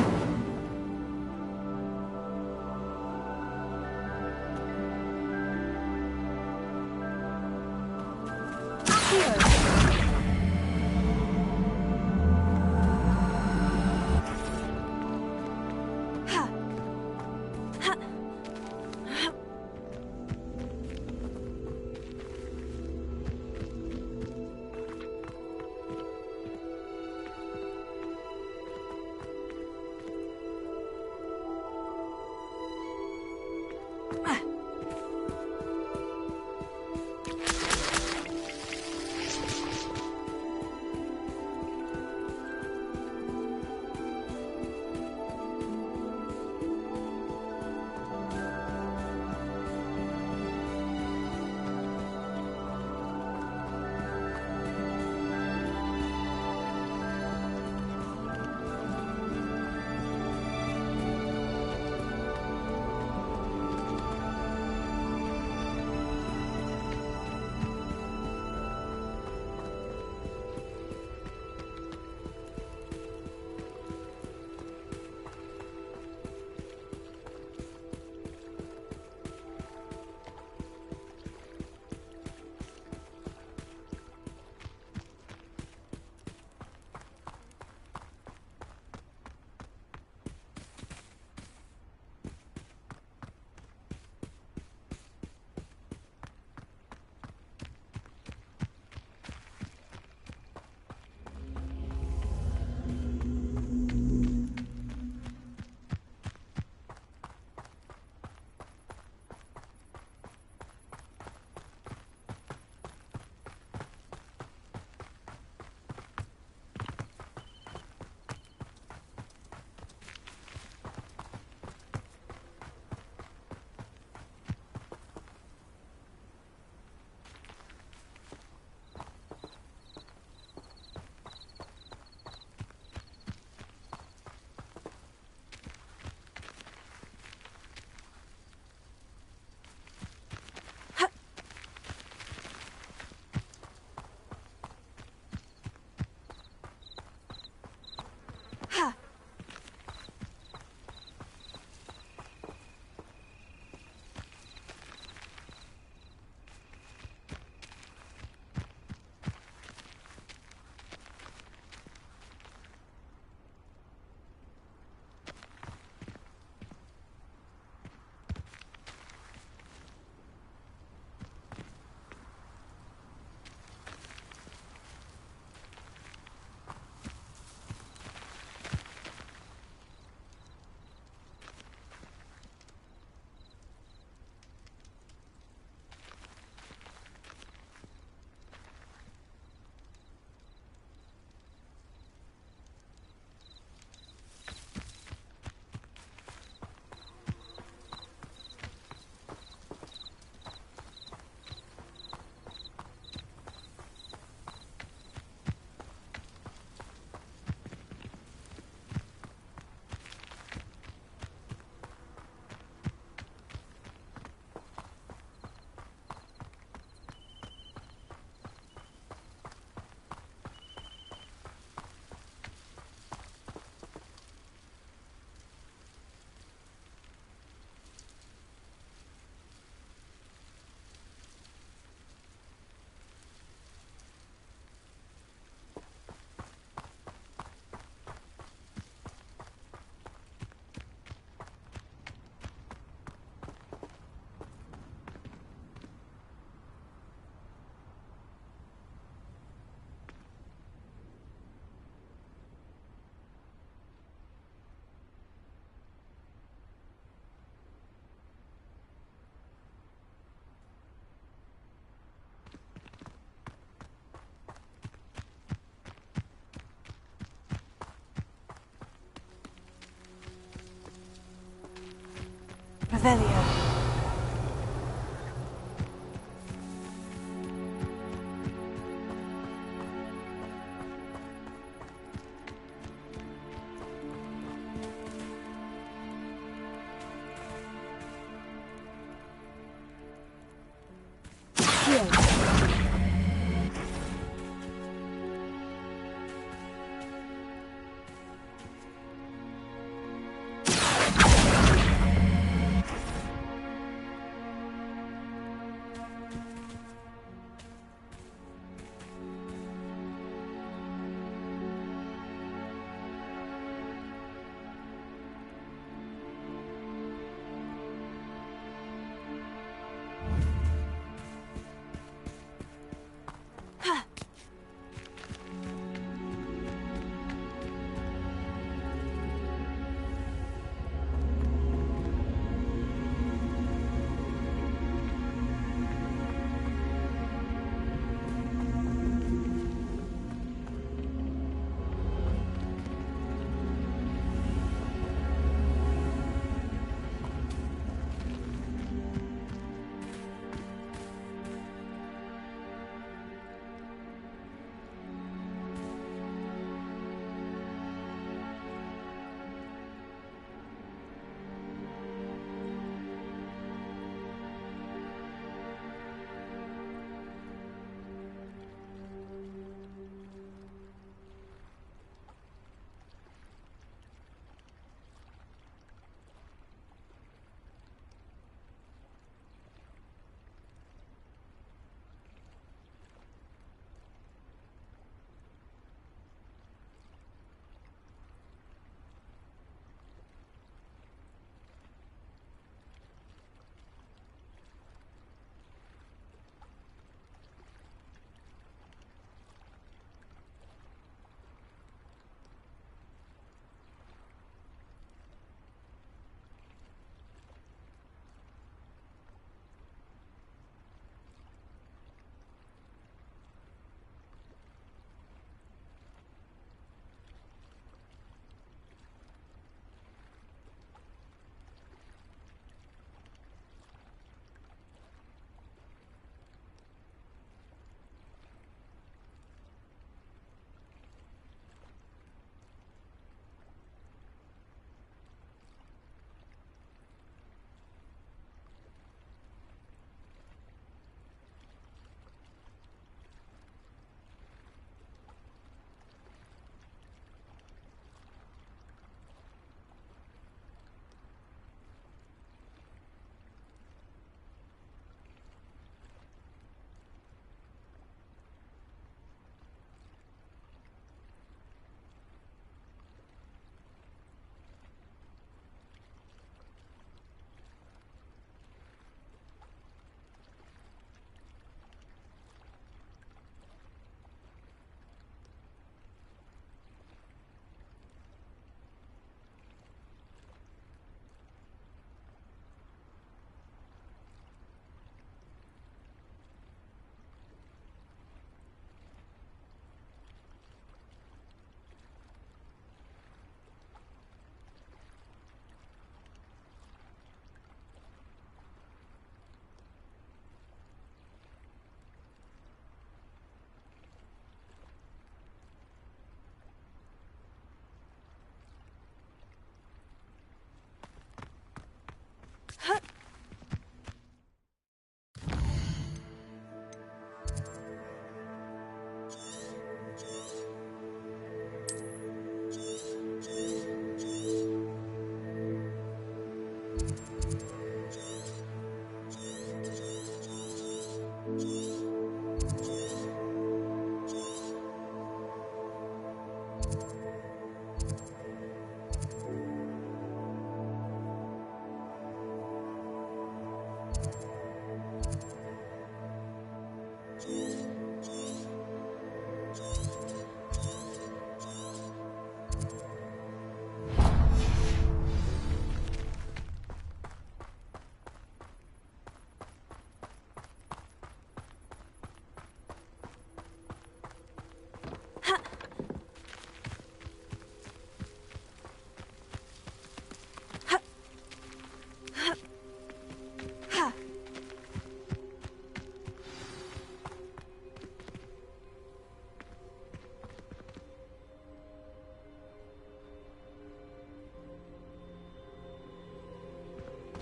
Revelio.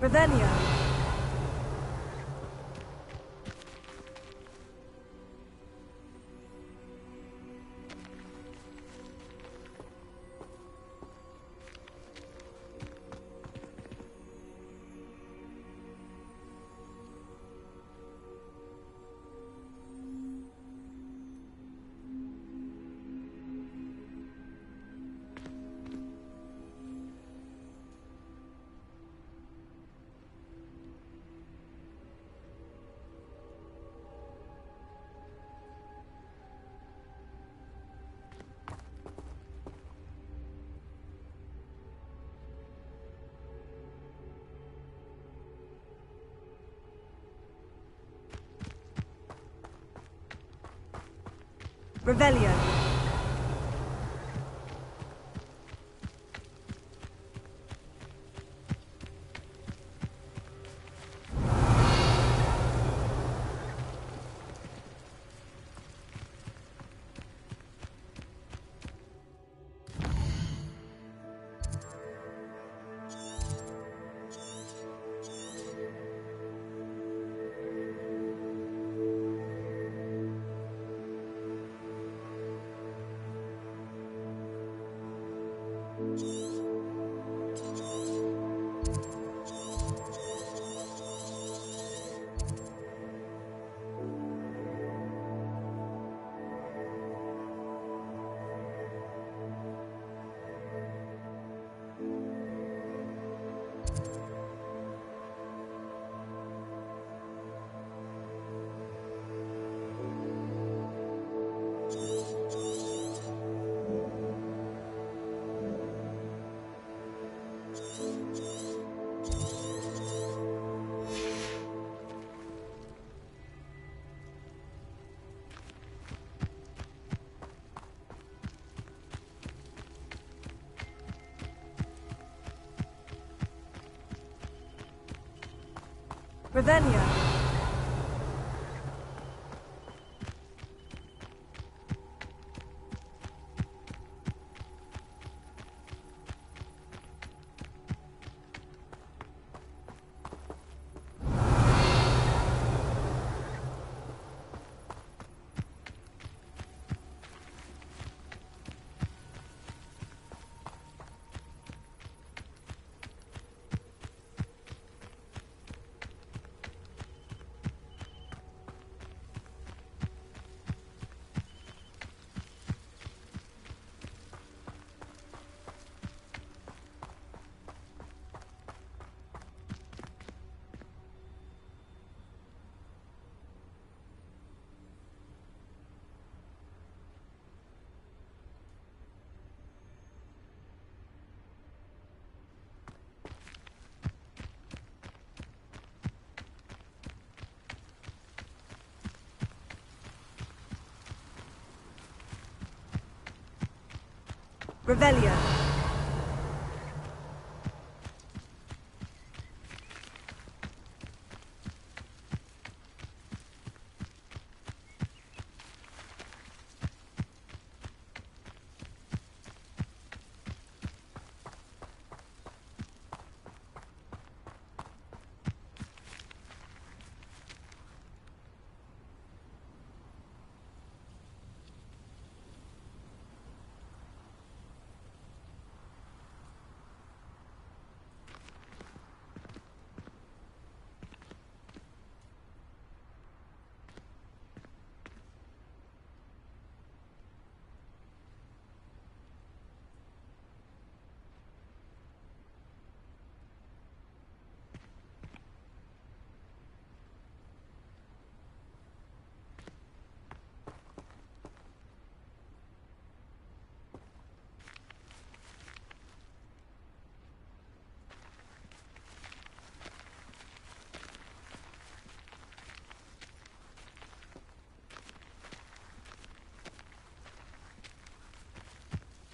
Revelio. Revelio. Revelio. Revelio.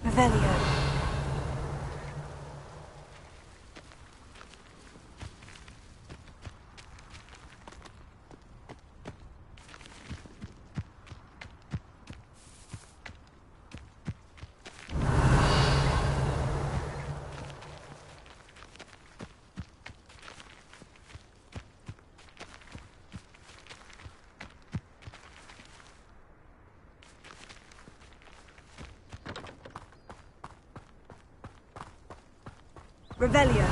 Revelio. Revelio.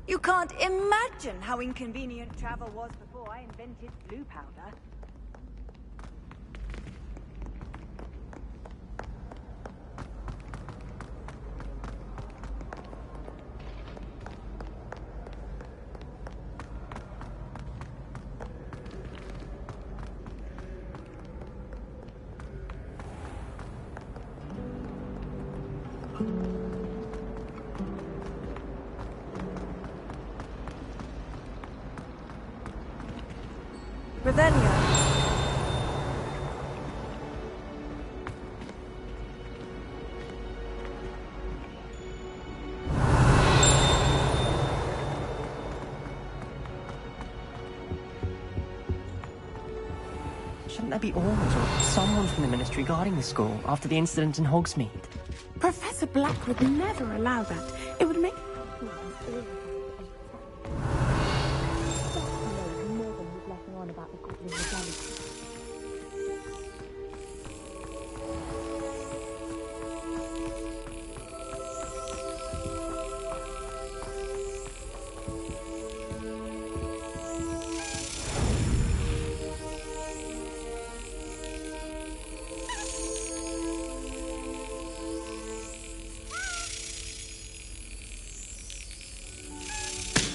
You can't imagine how inconvenient travel was before I invented blue powder. Revelio. Shouldn't there be orders or someone from the Ministry guarding the school after the incident in Hogsmeade? Professor Black would never allow that. It would make...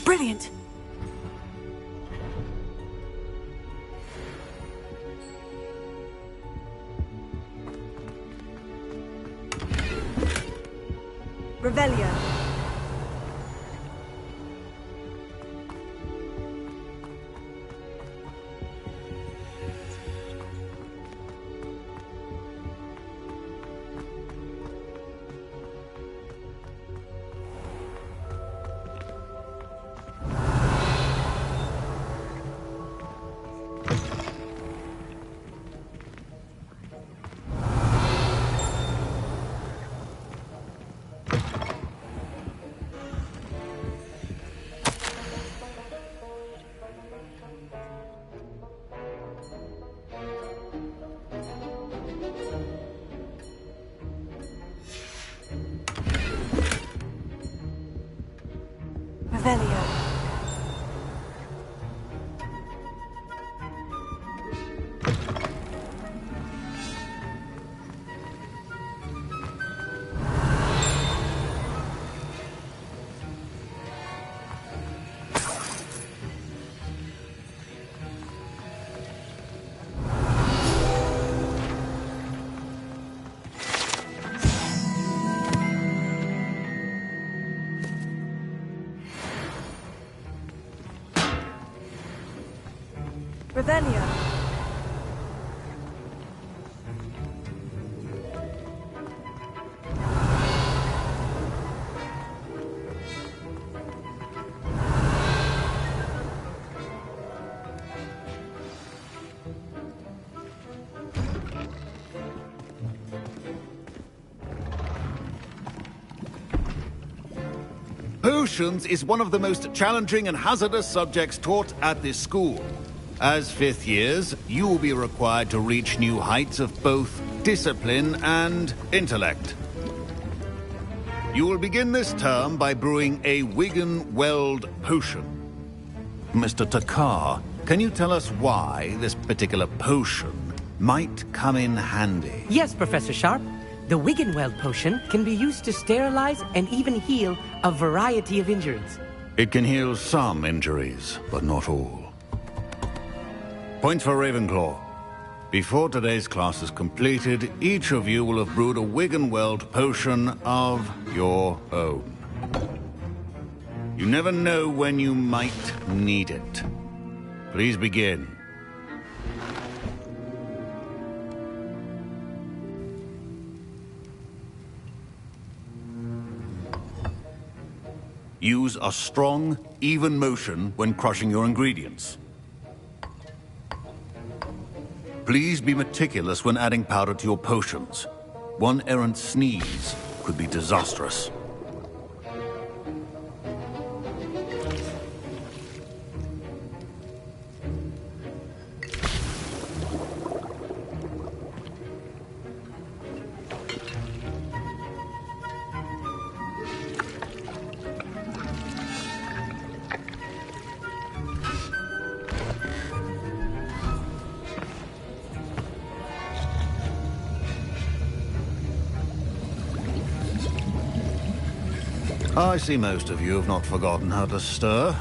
Brilliant. Revelio. Revelio. Revelio. Potions is one of the most challenging and hazardous subjects taught at this school. As fifth years, you will be required to reach new heights of both discipline and intellect. You will begin this term by brewing a Wigan-Weld potion. Mr. Takar, can you tell us why this particular potion might come in handy? Yes, Professor Sharp. The Wigan-Weld potion can be used to sterilize and even heal a variety of injuries. It can heal some injuries, but not all. Point for Ravenclaw. Before today's class is completed, each of you will have brewed a Wigan-Weld potion of your own. You never know when you might need it. Please begin. Use a strong, even motion when crushing your ingredients. Please be meticulous when adding powder to your potions. One errant sneeze could be disastrous. I see most of you have not forgotten how to stir.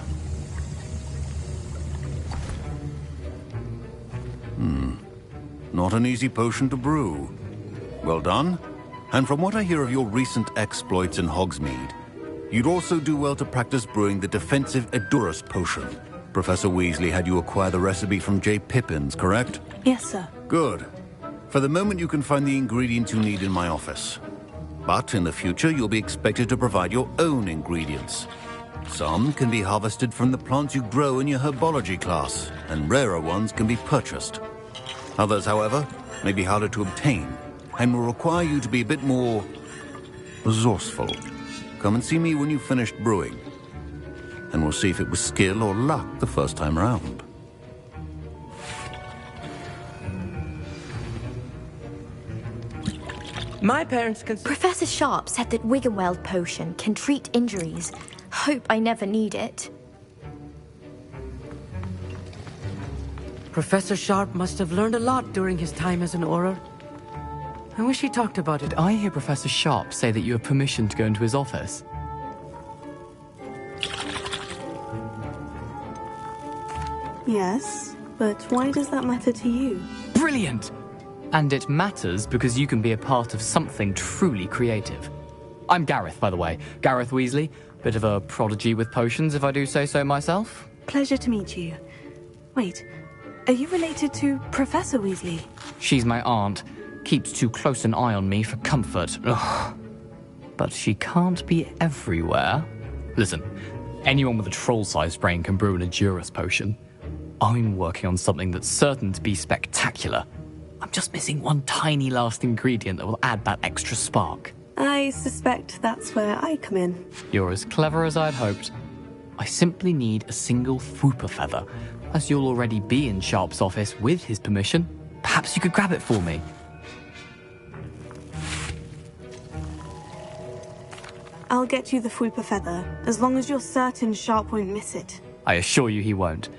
Not an easy potion to brew. Well done. And from what I hear of your recent exploits in Hogsmeade, you'd also do well to practice brewing the defensive Edurus potion. Professor Weasley had you acquire the recipe from J. Pippin's, correct? Yes, sir. Good. For the moment, you can find the ingredients you need in my office. But in the future, you'll be expected to provide your own ingredients. Some can be harvested from the plants you grow in your herbology class, and rarer ones can be purchased. Others, however, may be harder to obtain, and will require you to be a bit more resourceful. Come and see me when you've finished brewing, and we'll see if it was skill or luck the first time round. My parents can... Professor Sharp said that Wiggenweld potion can treat injuries. Hope I never need it. Professor Sharp must have learned a lot during his time as an Auror. I wish he talked about it. Did I hear Professor Sharp say that you have permission to go into his office? Yes, but why does that matter to you? Brilliant! And it matters because you can be a part of something truly creative. I'm Gareth, by the way. Gareth Weasley. Bit of a prodigy with potions, if I do say so myself. Pleasure to meet you. Wait, are you related to Professor Weasley? She's my aunt. Keeps too close an eye on me for comfort. Ugh. But she can't be everywhere. Listen, anyone with a troll-sized brain can brew an Edurus potion. I'm working on something that's certain to be spectacular. I'm just missing one tiny last ingredient that will add that extra spark. I suspect that's where I come in. You're as clever as I'd hoped. I simply need a single Fwooper feather. As you'll already be in Sharp's office with his permission, perhaps you could grab it for me. I'll get you the Fwooper feather, as long as you're certain Sharp won't miss it. I assure you he won't.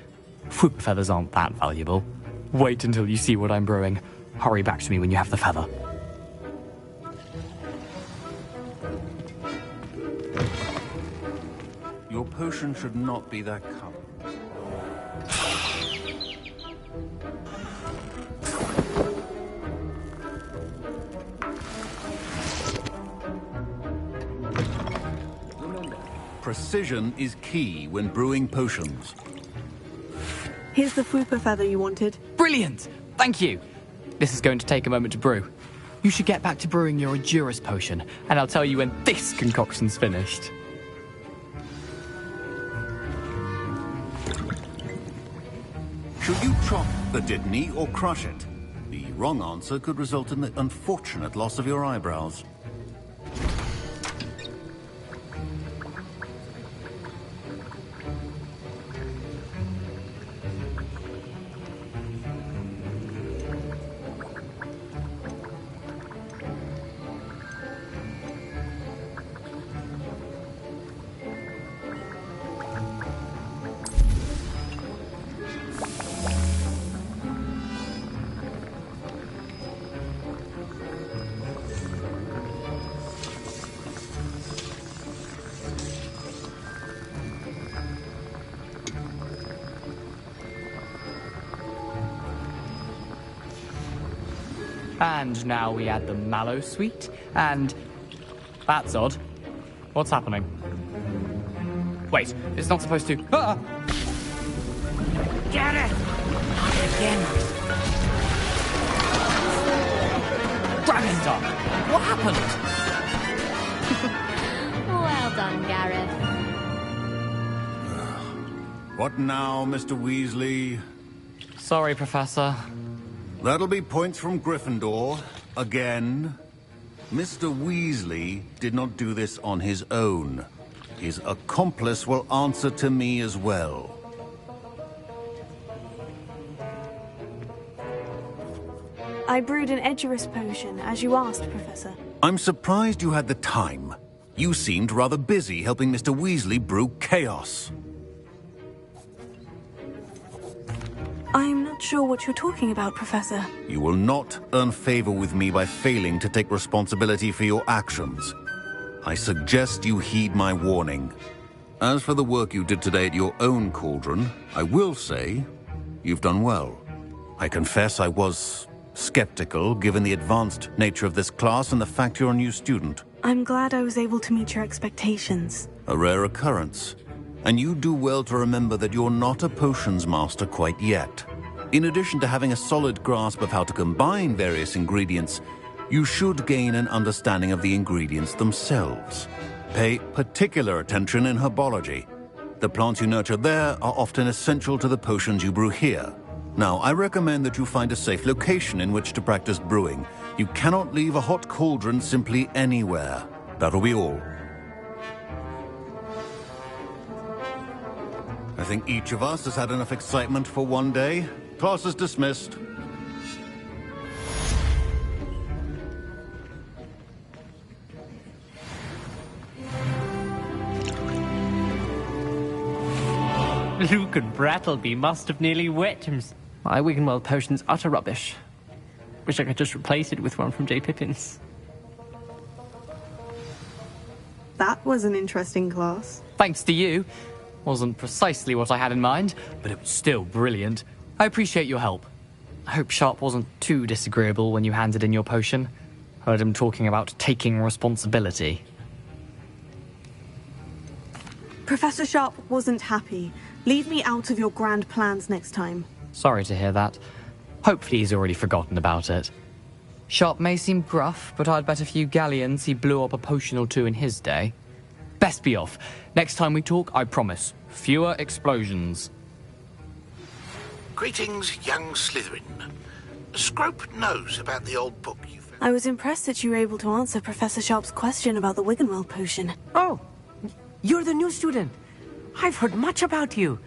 Fwooper feathers aren't that valuable. Wait until you see what I'm brewing. Hurry back to me when you have the feather. Your potion should not be that color. Precision is key when brewing potions. Here's the Fwooper feather you wanted. Brilliant! Thank you! This is going to take a moment to brew. You should get back to brewing your Edurus potion, and I'll tell you when this concoction's finished. Should you chop the Dittany or crush it? The wrong answer could result in the unfortunate loss of your eyebrows. And now we add the mallow sweet, and... That's odd. What's happening? Wait, it's not supposed to... Ah! Get it! Again. Dragon Duck! What happened? Well done, Gareth. What now, Mr. Weasley? Sorry, Professor. That'll be points from Gryffindor. Again. Mr. Weasley did not do this on his own. His accomplice will answer to me as well. I brewed an Edurus potion, as you asked, Professor. I'm surprised you had the time. You seemed rather busy helping Mr. Weasley brew chaos. I'm not sure what you're talking about, Professor. You will not earn favor with me by failing to take responsibility for your actions. I suggest you heed my warning. As for the work you did today at your own cauldron, I will say you've done well. I confess I was skeptical, given the advanced nature of this class and the fact you're a new student. I'm glad I was able to meet your expectations. A rare occurrence. And you do well to remember that you're not a potions master quite yet. In addition to having a solid grasp of how to combine various ingredients, you should gain an understanding of the ingredients themselves. Pay particular attention in herbology. The plants you nurture there are often essential to the potions you brew here. Now, I recommend that you find a safe location in which to practice brewing. You cannot leave a hot cauldron simply anywhere. That'll be all. I think each of us has had enough excitement for one day. Class is dismissed. Luke and Brattleby must have nearly wet him. My Wiggenweld potion's utter rubbish. Wish I could just replace it with one from J. Pippin's. That was an interesting class. Thanks to you. Wasn't precisely what I had in mind, but it was still brilliant. I appreciate your help. I hope Sharp wasn't too disagreeable when you handed in your potion. Heard him talking about taking responsibility. Professor Sharp wasn't happy. Leave me out of your grand plans next time. Sorry to hear that. Hopefully he's already forgotten about it. Sharp may seem gruff, but I'd bet a few galleons he blew up a potion or two in his day. Best be off. Next time we talk, I promise, fewer explosions. Greetings, young Slytherin. Scrope knows about the old book you found. I was impressed that you were able to answer Professor Sharp's question about the Wiggenweld potion. Oh, you're the new student. I've heard much about you.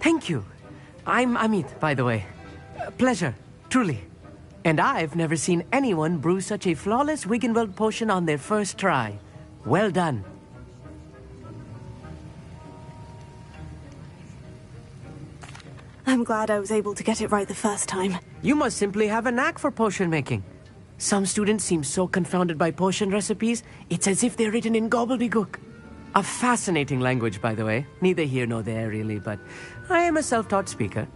Thank you. I'm Amit, by the way. Pleasure, truly. And I've never seen anyone brew such a flawless Wiggenweld potion on their first try. Well done. I'm glad I was able to get it right the first time. You must simply have a knack for potion making. Some students seem so confounded by potion recipes, it's as if they're written in gobbledygook. A fascinating language, by the way. Neither here nor there, really, but I am a self-taught speaker.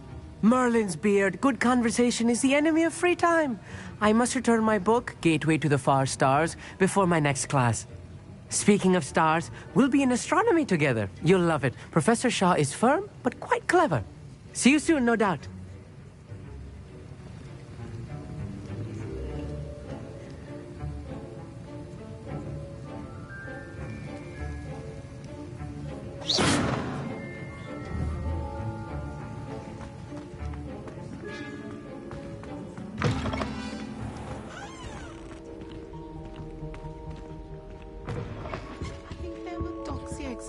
Merlin's beard, good conversation is the enemy of free time. I must return my book, Gateway to the Far Stars, before my next class. Speaking of stars, we'll be in astronomy together. You'll love it. Professor Shaw is firm, but quite clever. See you soon, no doubt.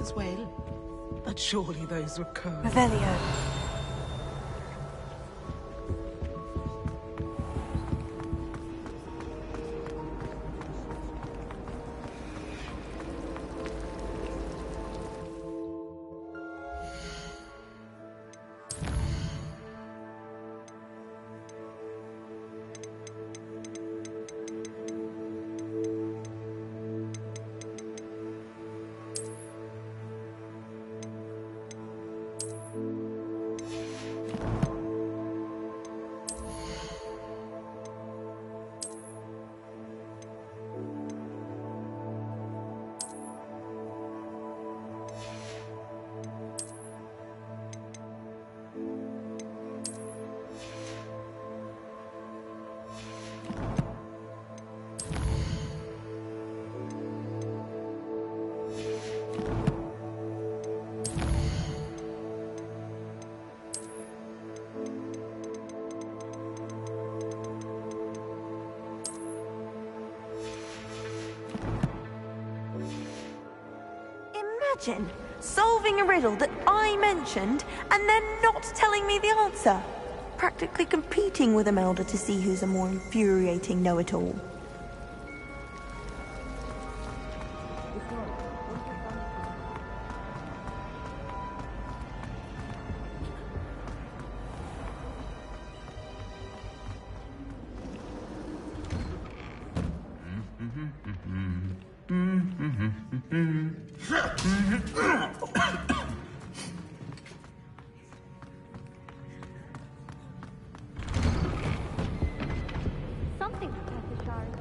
As well, but surely those were curved. Revelio. Imagine solving a riddle that I mentioned and then not telling me the answer. Practically competing with Imelda to see who's a more infuriating know-it-all. Something, Professor Sharp.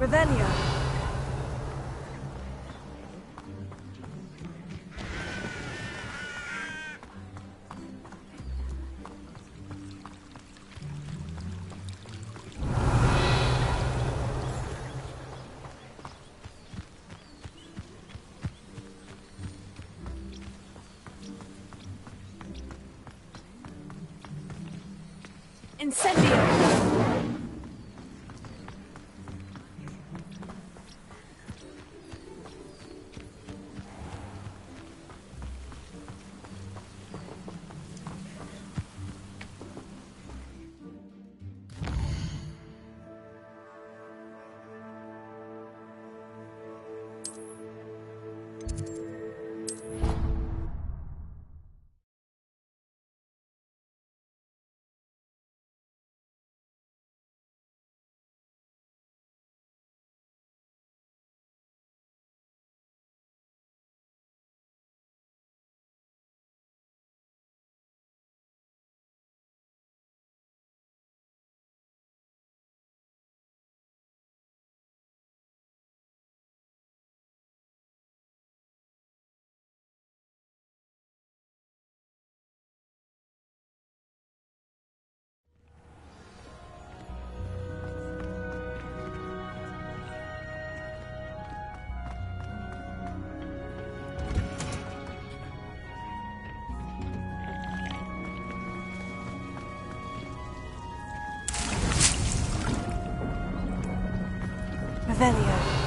Revelio. Incendio! Revelio.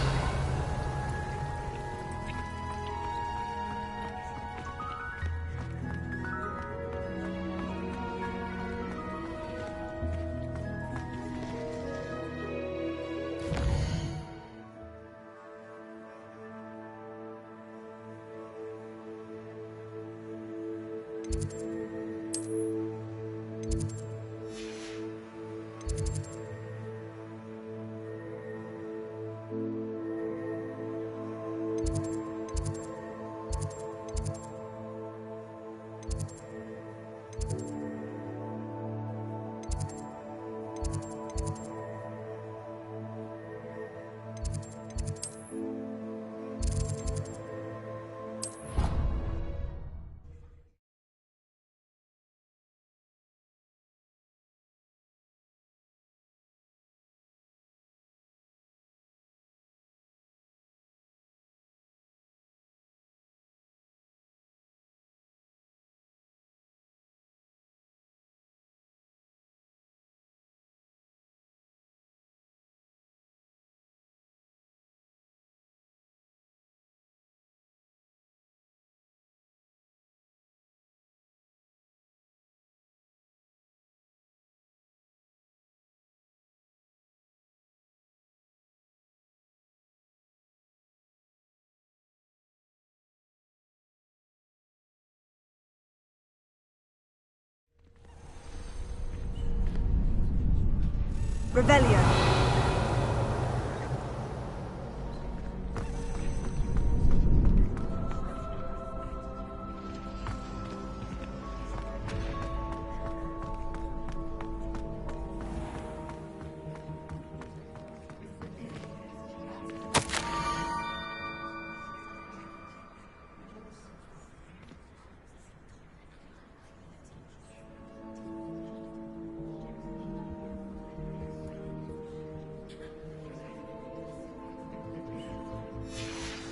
Revelio.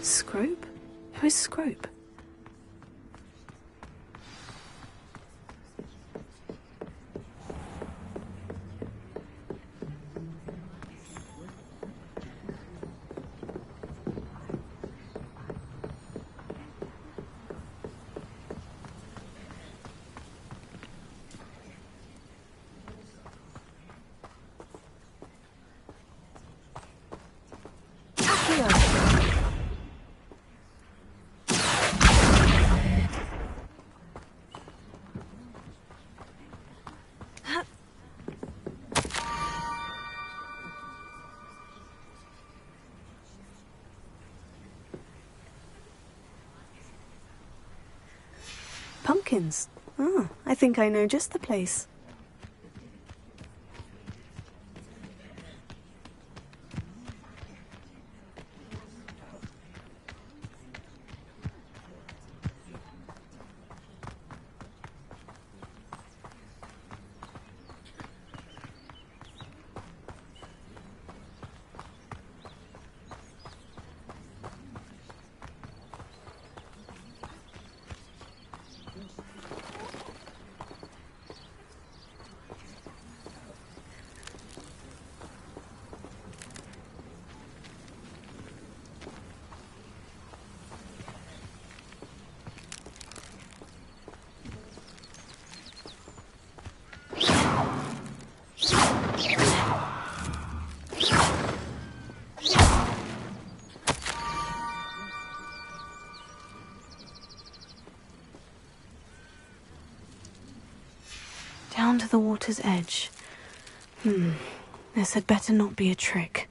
Scrope? Who is Scrope? Pumpkins. Ah, I think I know just the place. the water's edge. This had better not be a trick.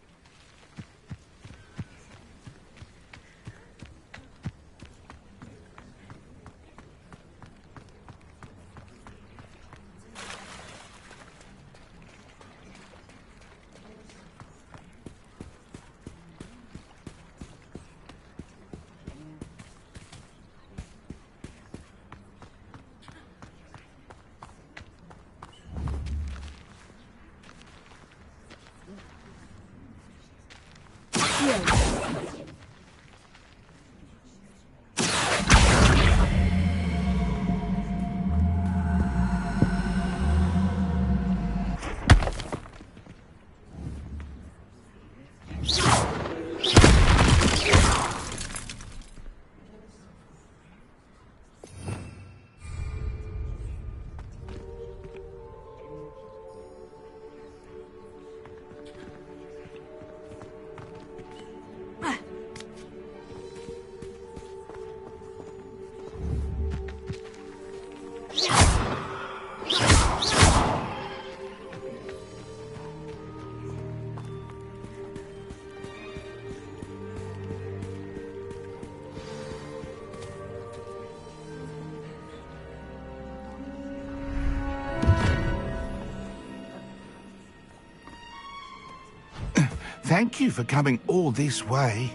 Thank you for coming all this way.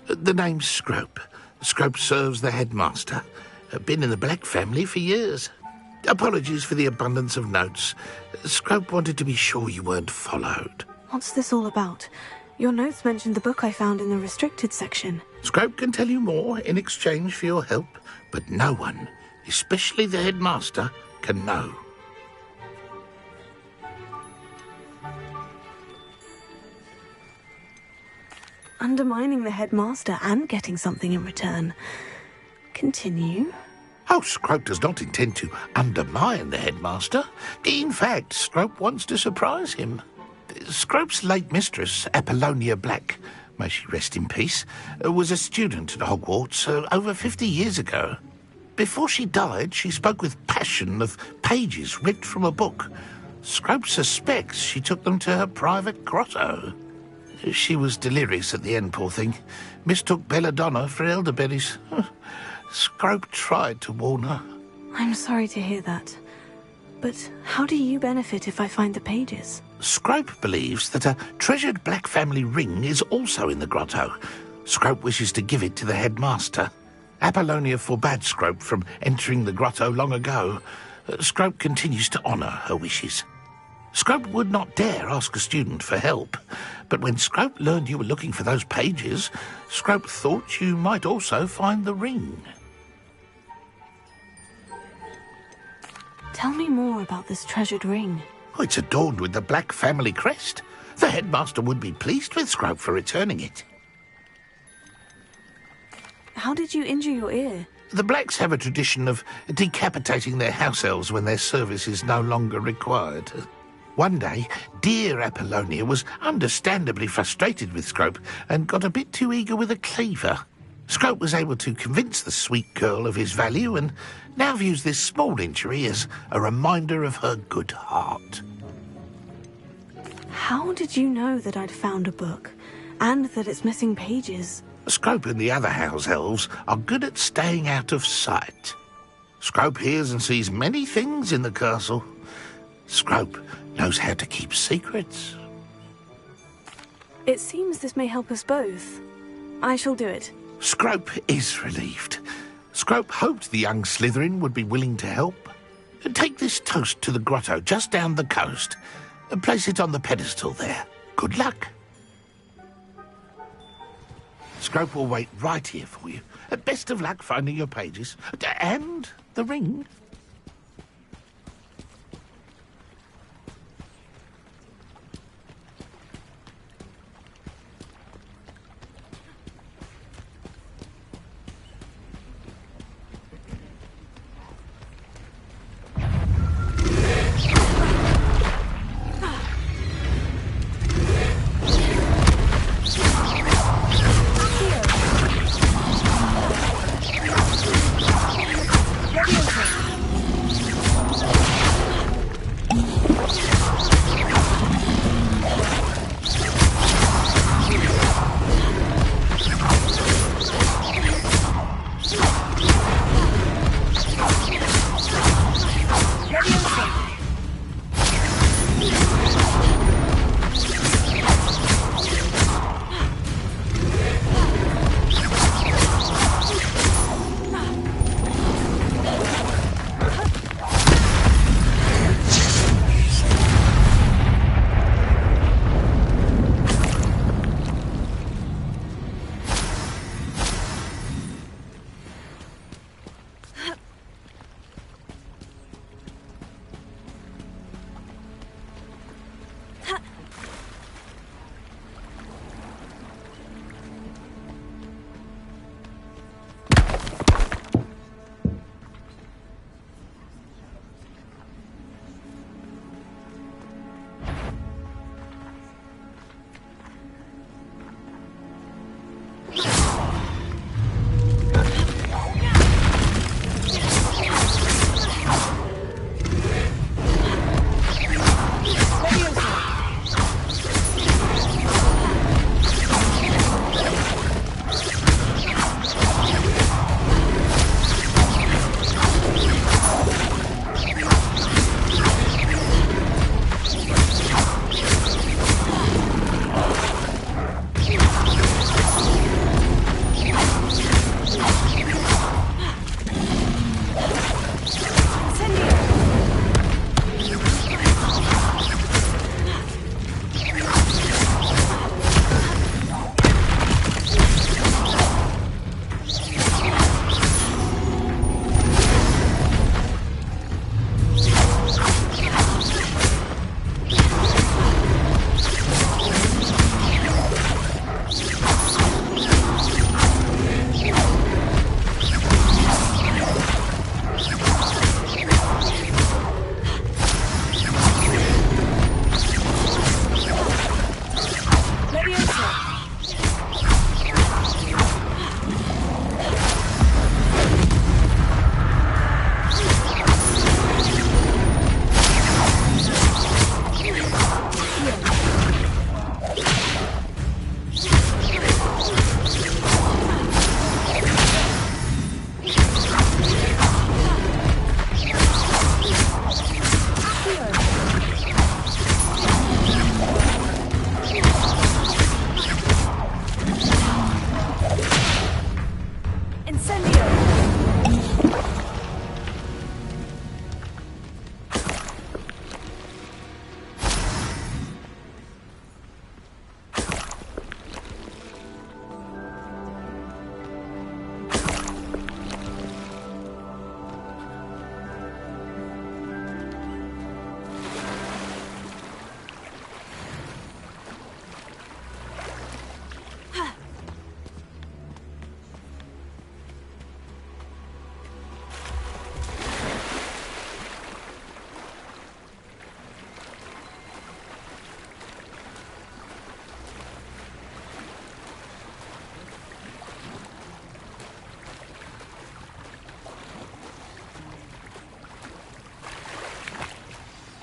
The name's Scrope. Scrope serves the headmaster. Been in the Black family for years. Apologies for the abundance of notes. Scrope wanted to be sure you weren't followed. What's this all about? Your notes mentioned the book I found in the restricted section. Scrope can tell you more in exchange for your help, but no one, especially the headmaster, can know. Undermining the headmaster and getting something in return. Continue. Oh, Scrope does not intend to undermine the headmaster. In fact, Scrope wants to surprise him. Scrope's late mistress, Apollonia Black, may she rest in peace, was a student at Hogwarts over 50 years ago. Before she died, she spoke with passion of pages ripped from a book. Scrope suspects she took them to her private grotto. She was delirious at the end, poor thing. Mistook belladonna for elderberries. Scrope tried to warn her. I'm sorry to hear that. But how do you benefit if I find the pages? Scrope believes that a treasured Black family ring is also in the grotto. Scrope wishes to give it to the headmaster. Apollonia forbade Scrope from entering the grotto long ago. Scrope continues to honour her wishes. Scrope would not dare ask a student for help, but when Scrope learned you were looking for those pages, Scrope thought you might also find the ring. Tell me more about this treasured ring. Oh, it's adorned with the Black family crest. The headmaster would be pleased with Scrope for returning it. How did you injure your ear? The Blacks have a tradition of decapitating their house elves when their service is no longer required. One day, dear Apollonia was understandably frustrated with Scrope and got a bit too eager with a cleaver. Scrope was able to convince the sweet girl of his value and now views this small injury as a reminder of her good heart. How did you know that I'd found a book and that it's missing pages? Scrope and the other house elves are good at staying out of sight. Scrope hears and sees many things in the castle. Scrope knows how to keep secrets. It seems this may help us both. I shall do it. Scrope is relieved. Scrope hoped the young Slytherin would be willing to help. Take this toast to the grotto just down the coast and place it on the pedestal there. Good luck. Scrope will wait right here for you. Best of luck finding your pages. And the ring.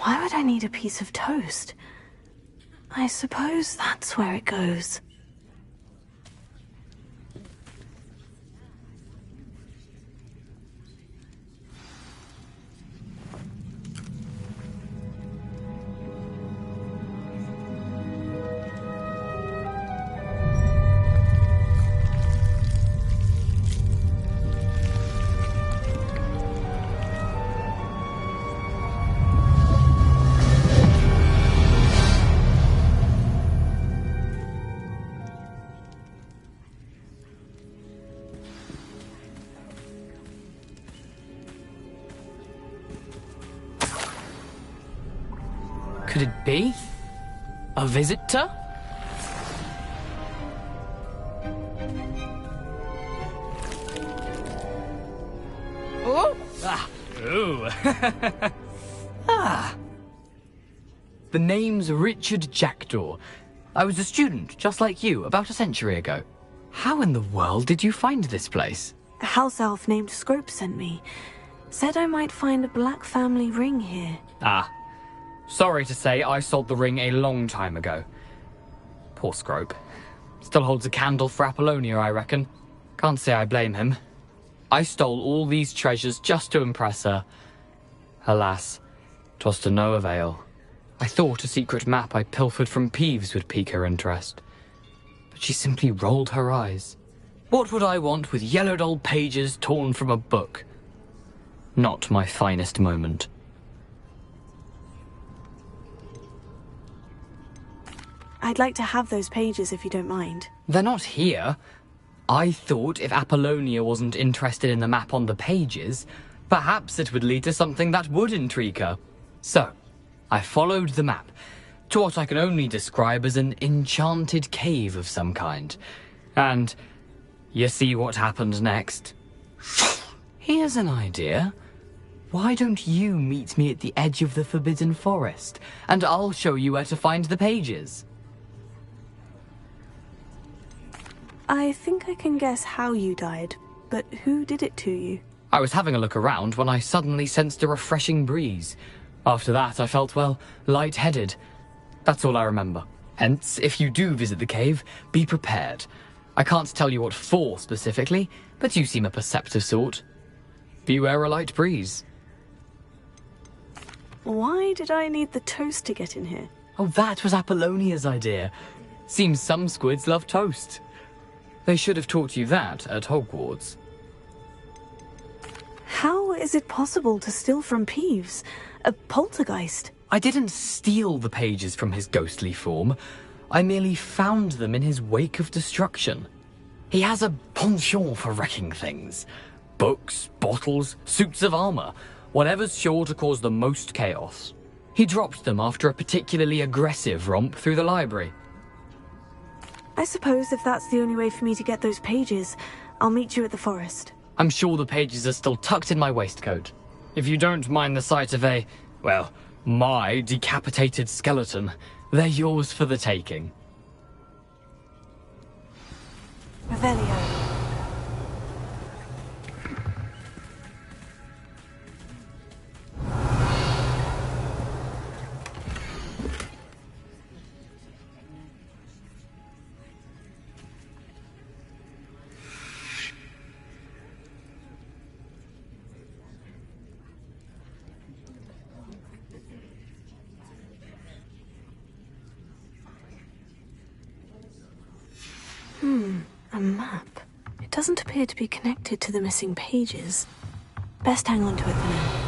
Why would I need a piece of toast? I suppose that's where it goes. Could it be? A visitor? Oh! Ah! Ooh! Ah! The name's Richard Jackdaw. I was a student, just like you, about a century ago. How in the world did you find this place? A house elf named Scrope sent me. Said I might find a black family ring here. Ah. Sorry to say, I sold the ring a long time ago. Poor Scrope. Still holds a candle for Apollonia, I reckon. Can't say I blame him. I stole all these treasures just to impress her. Alas, 'twas to no avail. I thought a secret map I pilfered from Peeves would pique her interest. But she simply rolled her eyes. What would I want with yellowed old pages torn from a book? Not my finest moment. I'd like to have those pages if you don't mind. They're not here. I thought if Apollonia wasn't interested in the map on the pages, perhaps it would lead to something that would intrigue her. So, I followed the map to what I can only describe as an enchanted cave of some kind. And you see what happened next? Here's an idea. Why don't you meet me at the edge of the Forbidden Forest, and I'll show you where to find the pages. I think I can guess how you died, but who did it to you? I was having a look around when I suddenly sensed a refreshing breeze. After that, I felt, well, lightheaded. That's all I remember. Hence, if you do visit the cave, be prepared. I can't tell you what for specifically, but you seem a perceptive sort. Beware a light breeze. Why did I need the toast to get in here? Oh, that was Apollonia's idea. Seems some squids love toast. They should have taught you that at Hogwarts. How is it possible to steal from Peeves? A poltergeist? I didn't steal the pages from his ghostly form. I merely found them in his wake of destruction. He has a penchant for wrecking things. Books, bottles, suits of armor, whatever's sure to cause the most chaos. He dropped them after a particularly aggressive romp through the library. I suppose if that's the only way for me to get those pages, I'll meet you at the forest. I'm sure the pages are still tucked in my waistcoat. If you don't mind the sight of my decapitated skeleton, they're yours for the taking. Revelio. A map. It doesn't appear to be connected to the missing pages. Best hang on to it for now.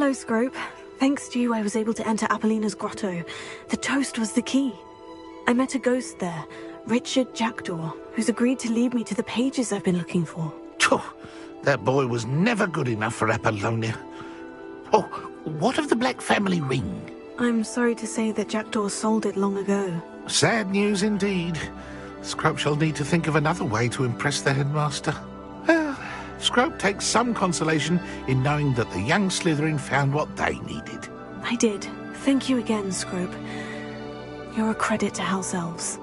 Hello, Scrope. Thanks to you, I was able to enter Apollina's grotto. The toast was the key. I met a ghost there, Richard Jackdaw, who's agreed to lead me to the pages I've been looking for. That boy was never good enough for Apollonia. Oh, what of the Black family ring? I'm sorry to say that Jackdaw sold it long ago. Sad news indeed. Scrope shall need to think of another way to impress the headmaster. Well, Scrope takes some consolation in knowing that the young Slytherin found what they needed. I did. Thank you again, Scrope. You're a credit to House Elves.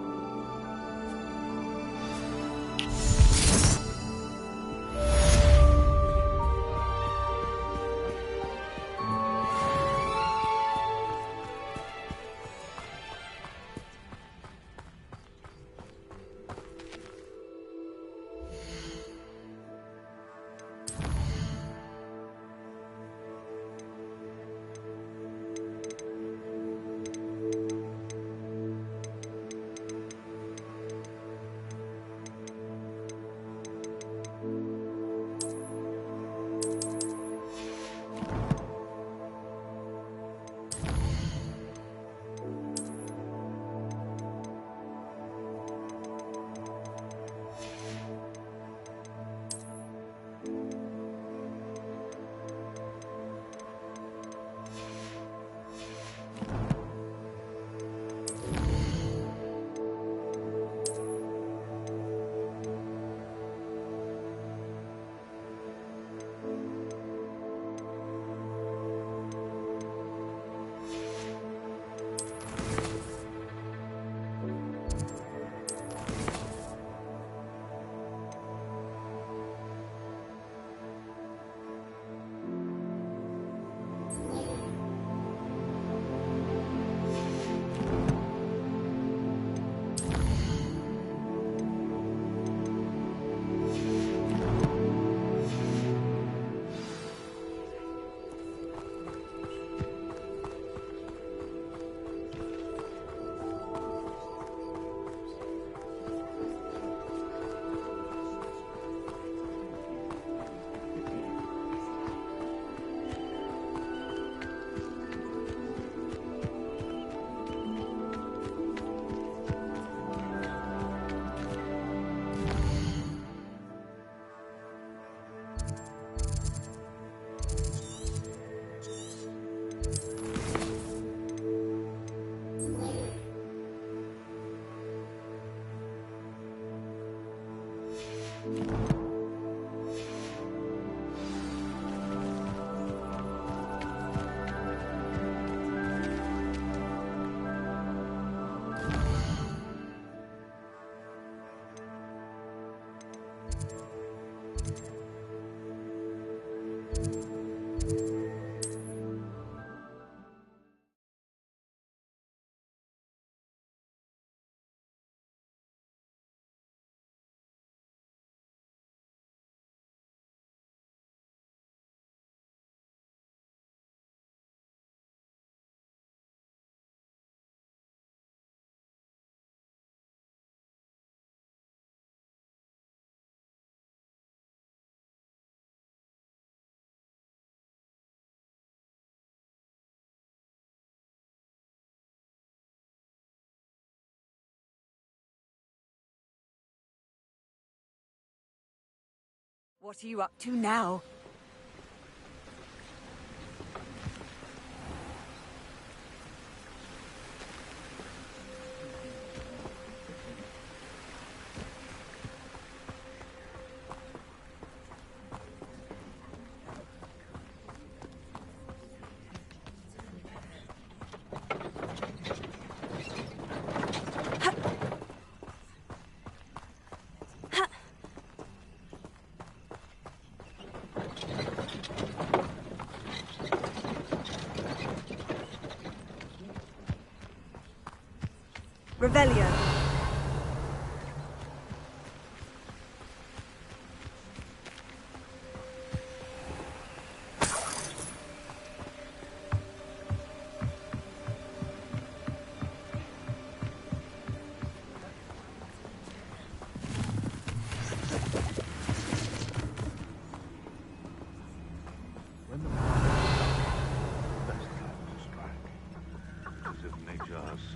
What are you up to now? Revelio.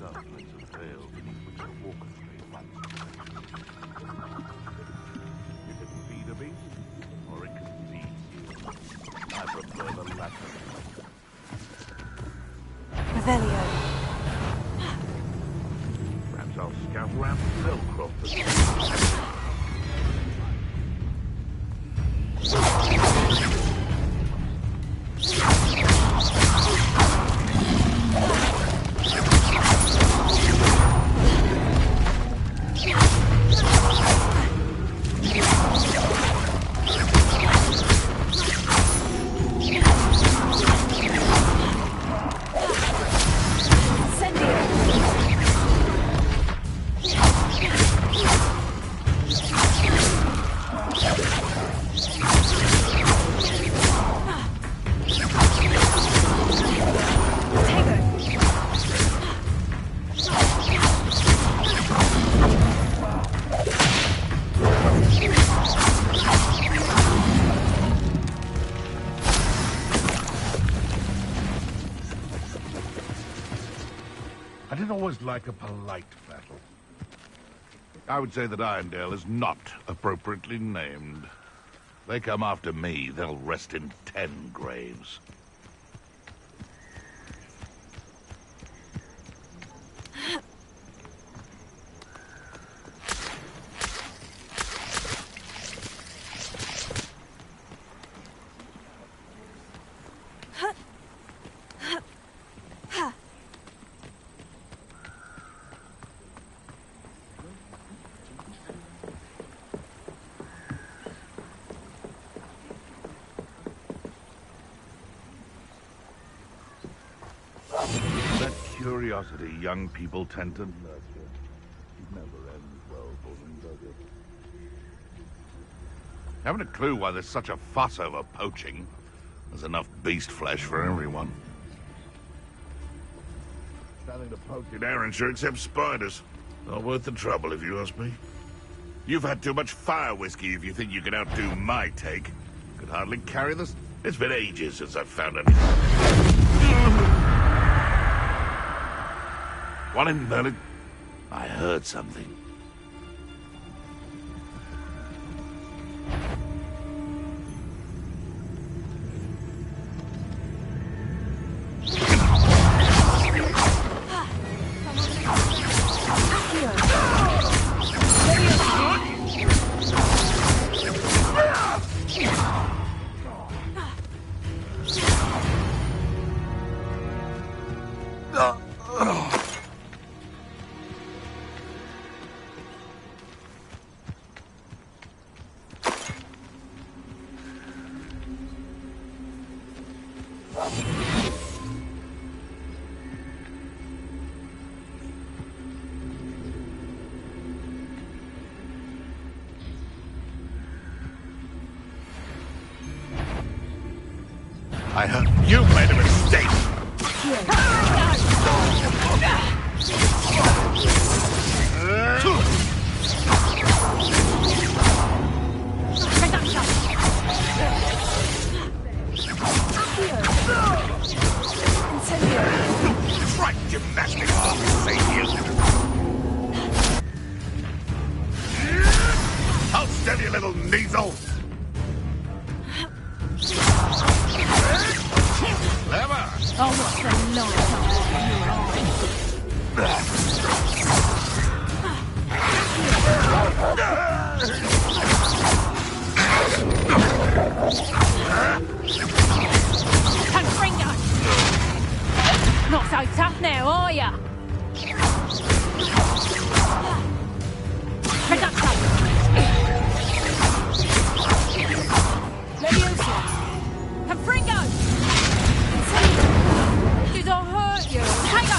darkness of veil beneath which the walkers may find. It can be the beast, or it can be you. I prefer the latter. Revelio. Perhaps I'll scout around Hillcroft. I didn't always like a polite battle. I would say that Irondale is not appropriately named. They come after me, they'll rest in 10 graves. That curiosity young people tend to nurture never ends well for them, does it? Haven't a clue why there's such a fuss over poaching. There's enough beast flesh for everyone. Nothing to poach in Arrynshire except spiders. Not worth the trouble, if you ask me. You've had too much fire whiskey if you think you can outdo my take. Could hardly carry this. It's been ages since I've found anything. What in Merlin? I heard something. I heard you made a mistake. Right gymnastics won't save you. Hold steady, little Kneasel. Clever. Oh, what's the light Confringo! Not so tough now, are ya? Reduction! Leviosa! Confringo! Did I hurt you? Tango!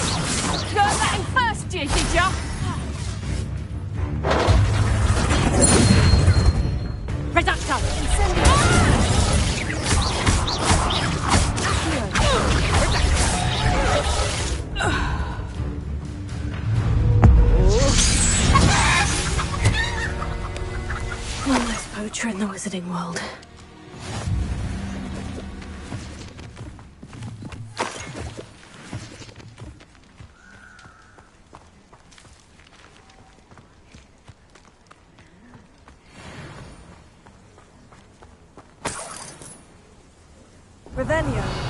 You heard that in first, did ya? Reduction! One less poacher in the wizarding world. Revelio.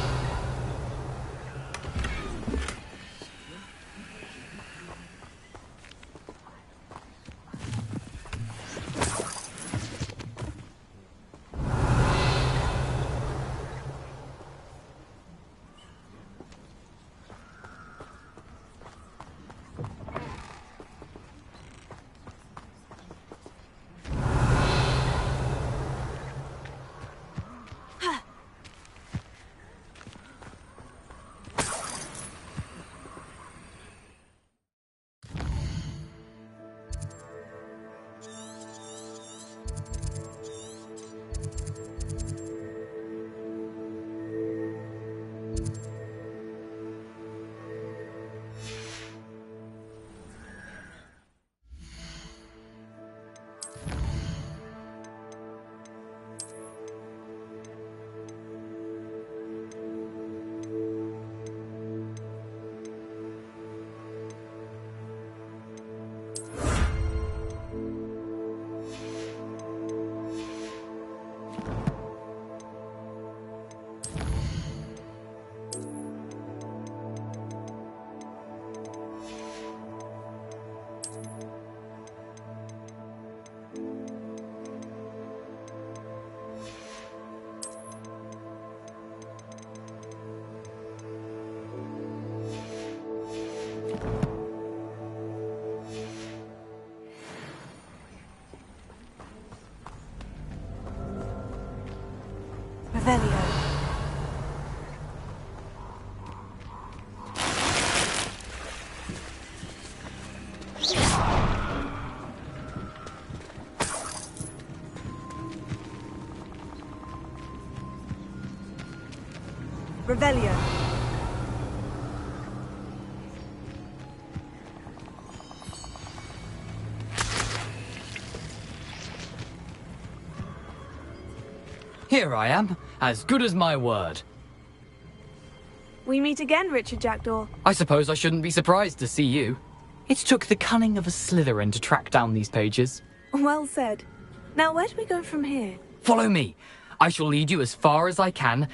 Revelio. Revelio. Here I am, as good as my word. We meet again, Richard Jackdaw. I suppose I shouldn't be surprised to see you. It took the cunning of a Slytherin to track down these pages. Well said. Now, where do we go from here? Follow me. I shall lead you as far as I can,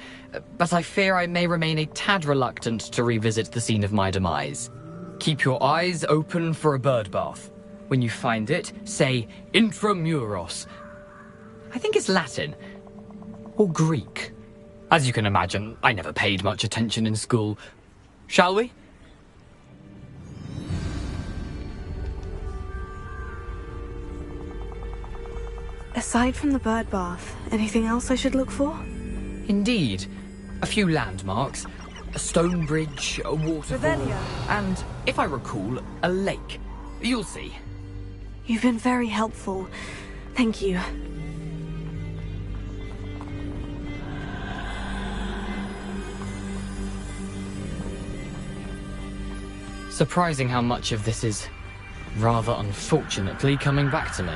but I fear I may remain a tad reluctant to revisit the scene of my demise. Keep your eyes open for a bird bath. When you find it, say intramuros. I think it's Latin. Or Greek. As you can imagine, I never paid much attention in school. Shall we? Aside from the bird bath, anything else I should look for? Indeed. A few landmarks. A stone bridge, a waterfall, Revelio. and, if I recall, a lake. You'll see. You've been very helpful. Thank you. Surprising how much of this is, rather unfortunately, coming back to me.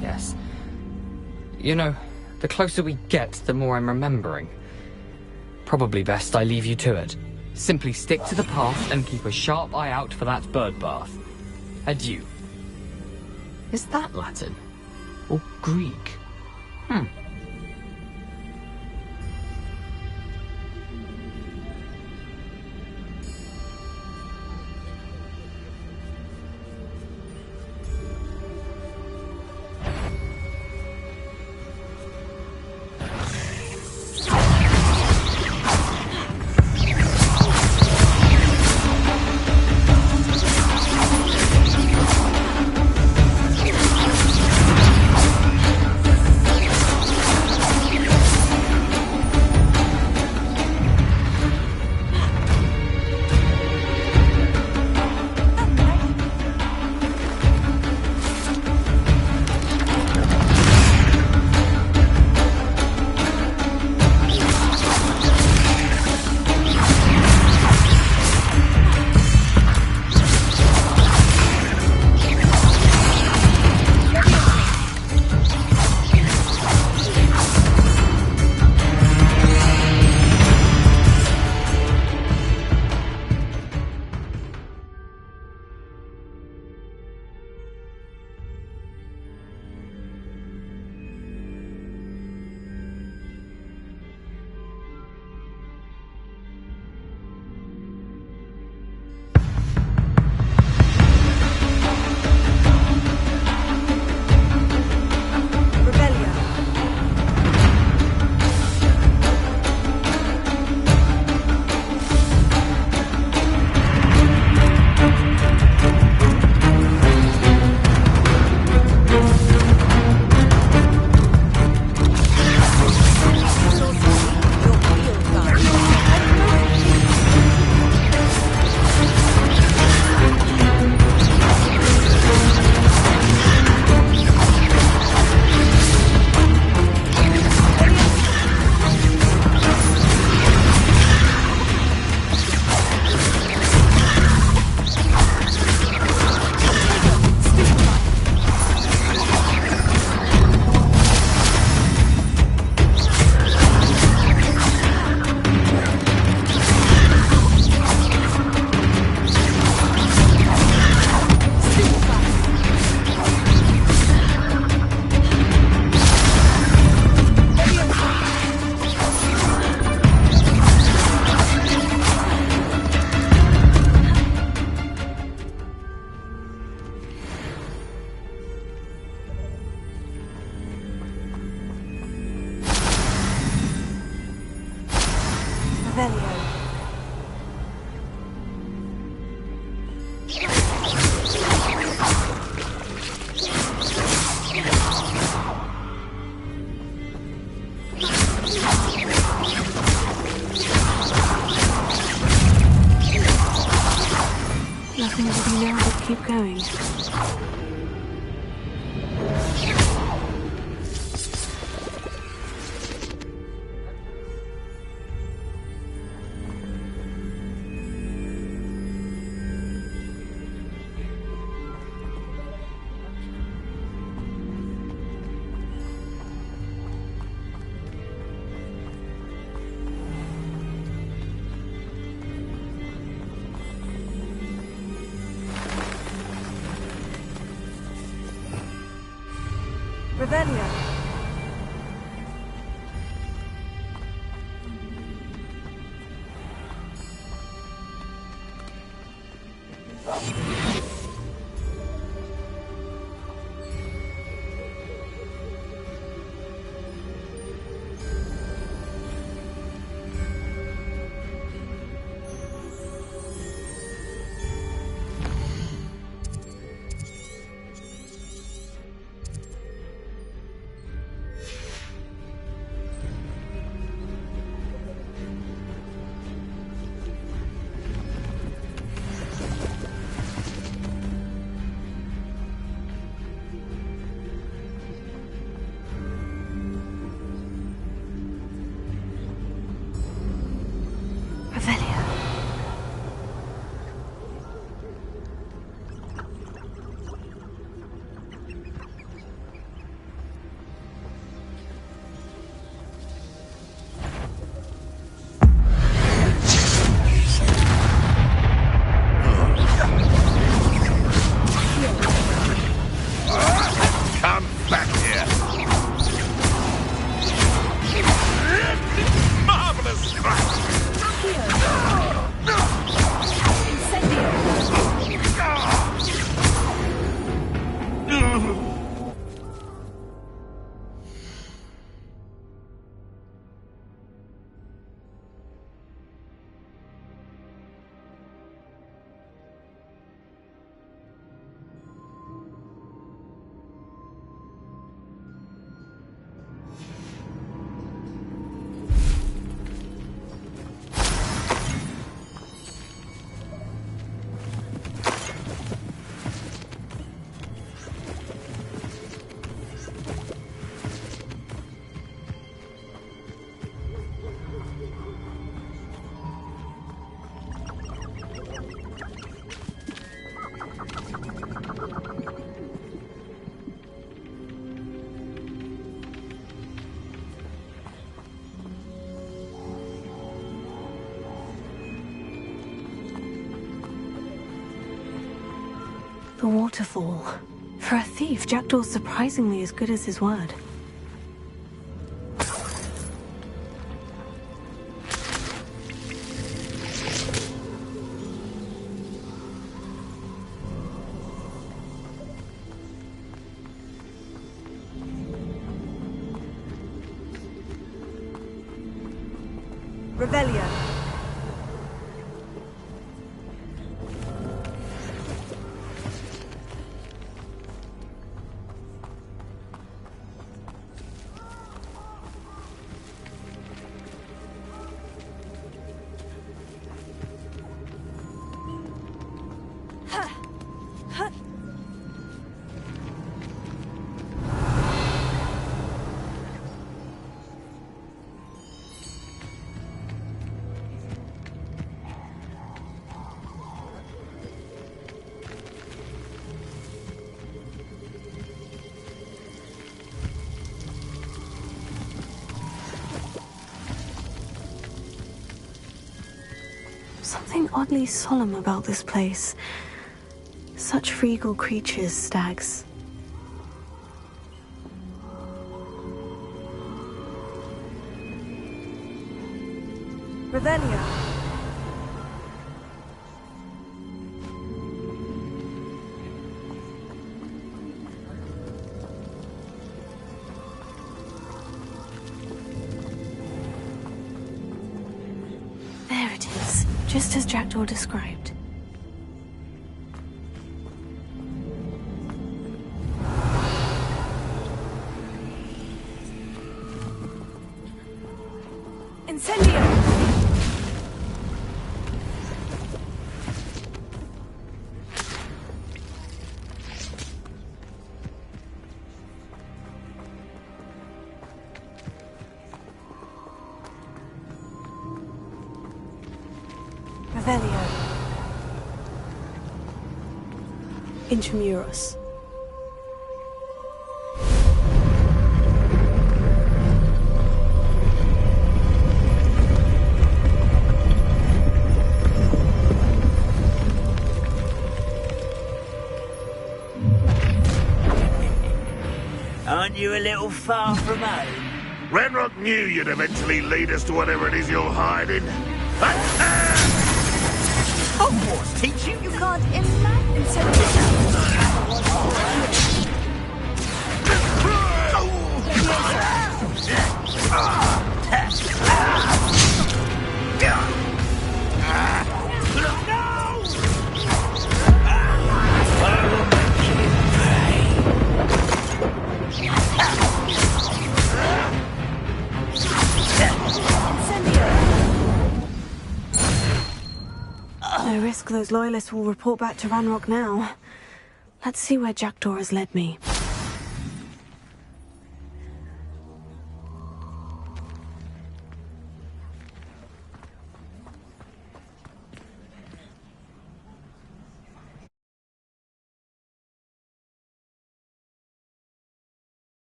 Yes. You know, the closer we get, the more I'm remembering. Probably best I leave you to it. Simply stick to the path and keep a sharp eye out for that bird bath. Adieu. Is that Latin? Or Greek? Revelio. Nothing to do now but keep going. Revelio. The waterfall. For a thief, Jackdaw's surprisingly as good as his word. Revelio. Something oddly solemn about this place. Such regal creatures, stags. Revelio. just as Jackdaw described. Incendio! Revelio. Intramuros. Aren't you a little far from home? Renrock knew you'd eventually lead us to whatever it is you're hiding. Hogwarts teach you can't imagine. No risk those loyalists will report back to Ranrock now. Let's see where Jackdaw has led me.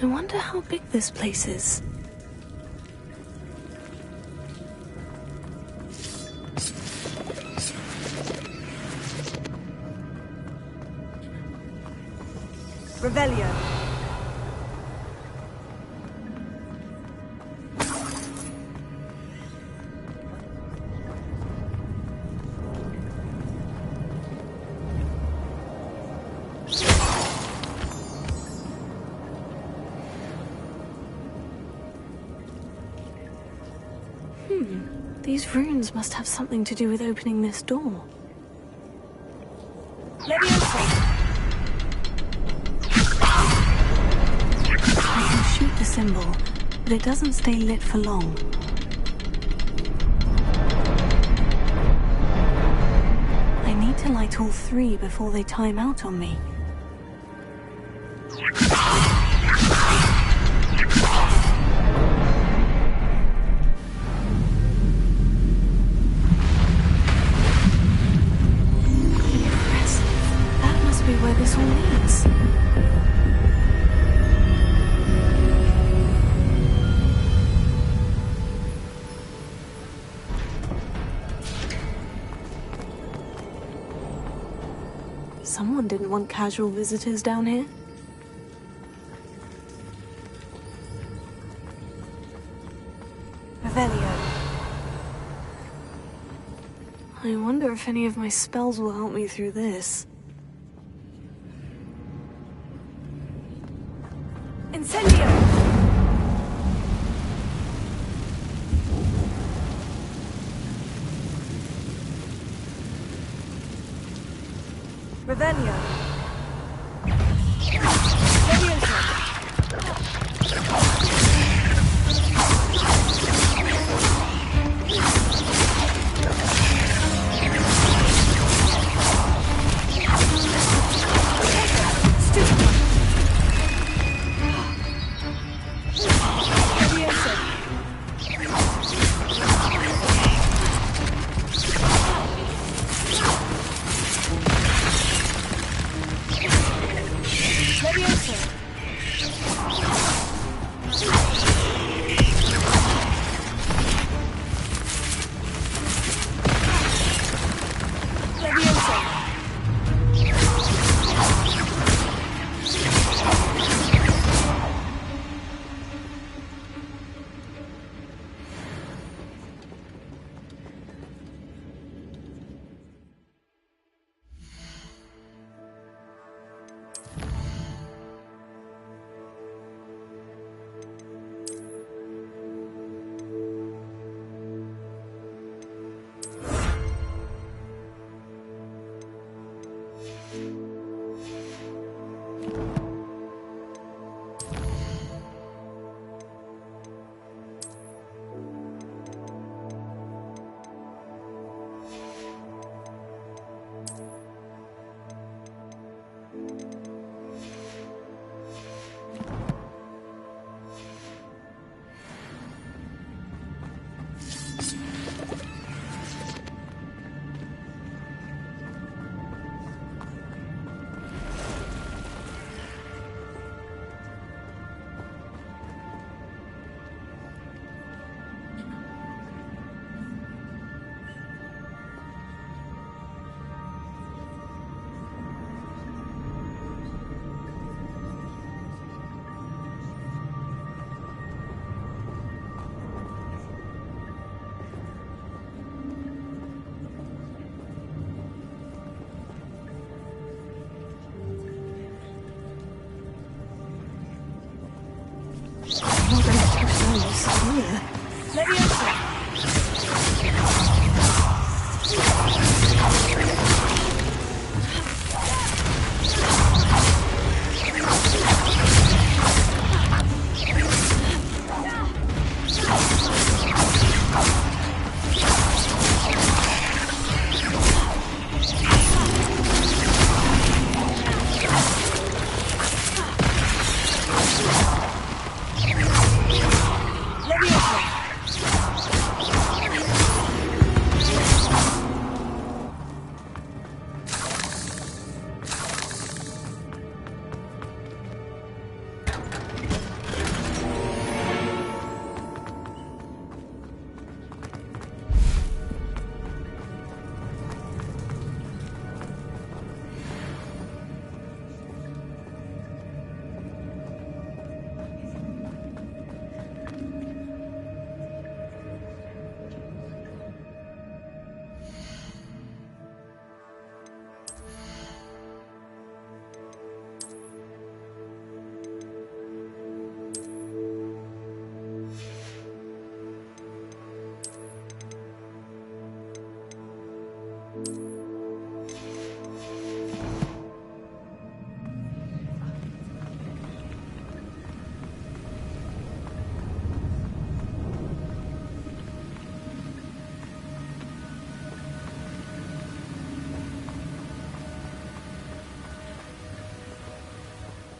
I wonder how big this place is. Revelio. These runes must have something to do with opening this door. I can shoot the symbol, but it doesn't stay lit for long. I need to light all three before they time out on me. Where this all leads. Someone didn't want casual visitors down here. Revelio. I wonder if any of my spells will help me through this. Incendio! Revelio.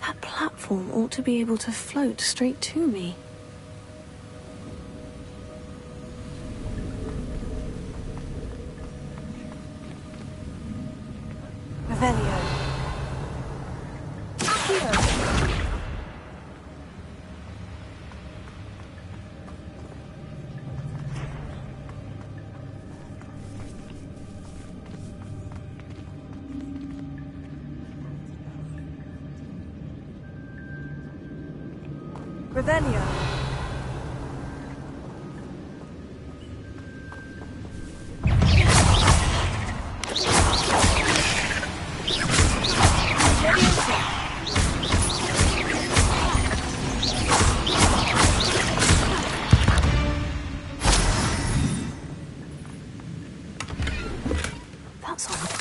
That platform ought to be able to float straight to me. Revelio. Revelio. That's odd.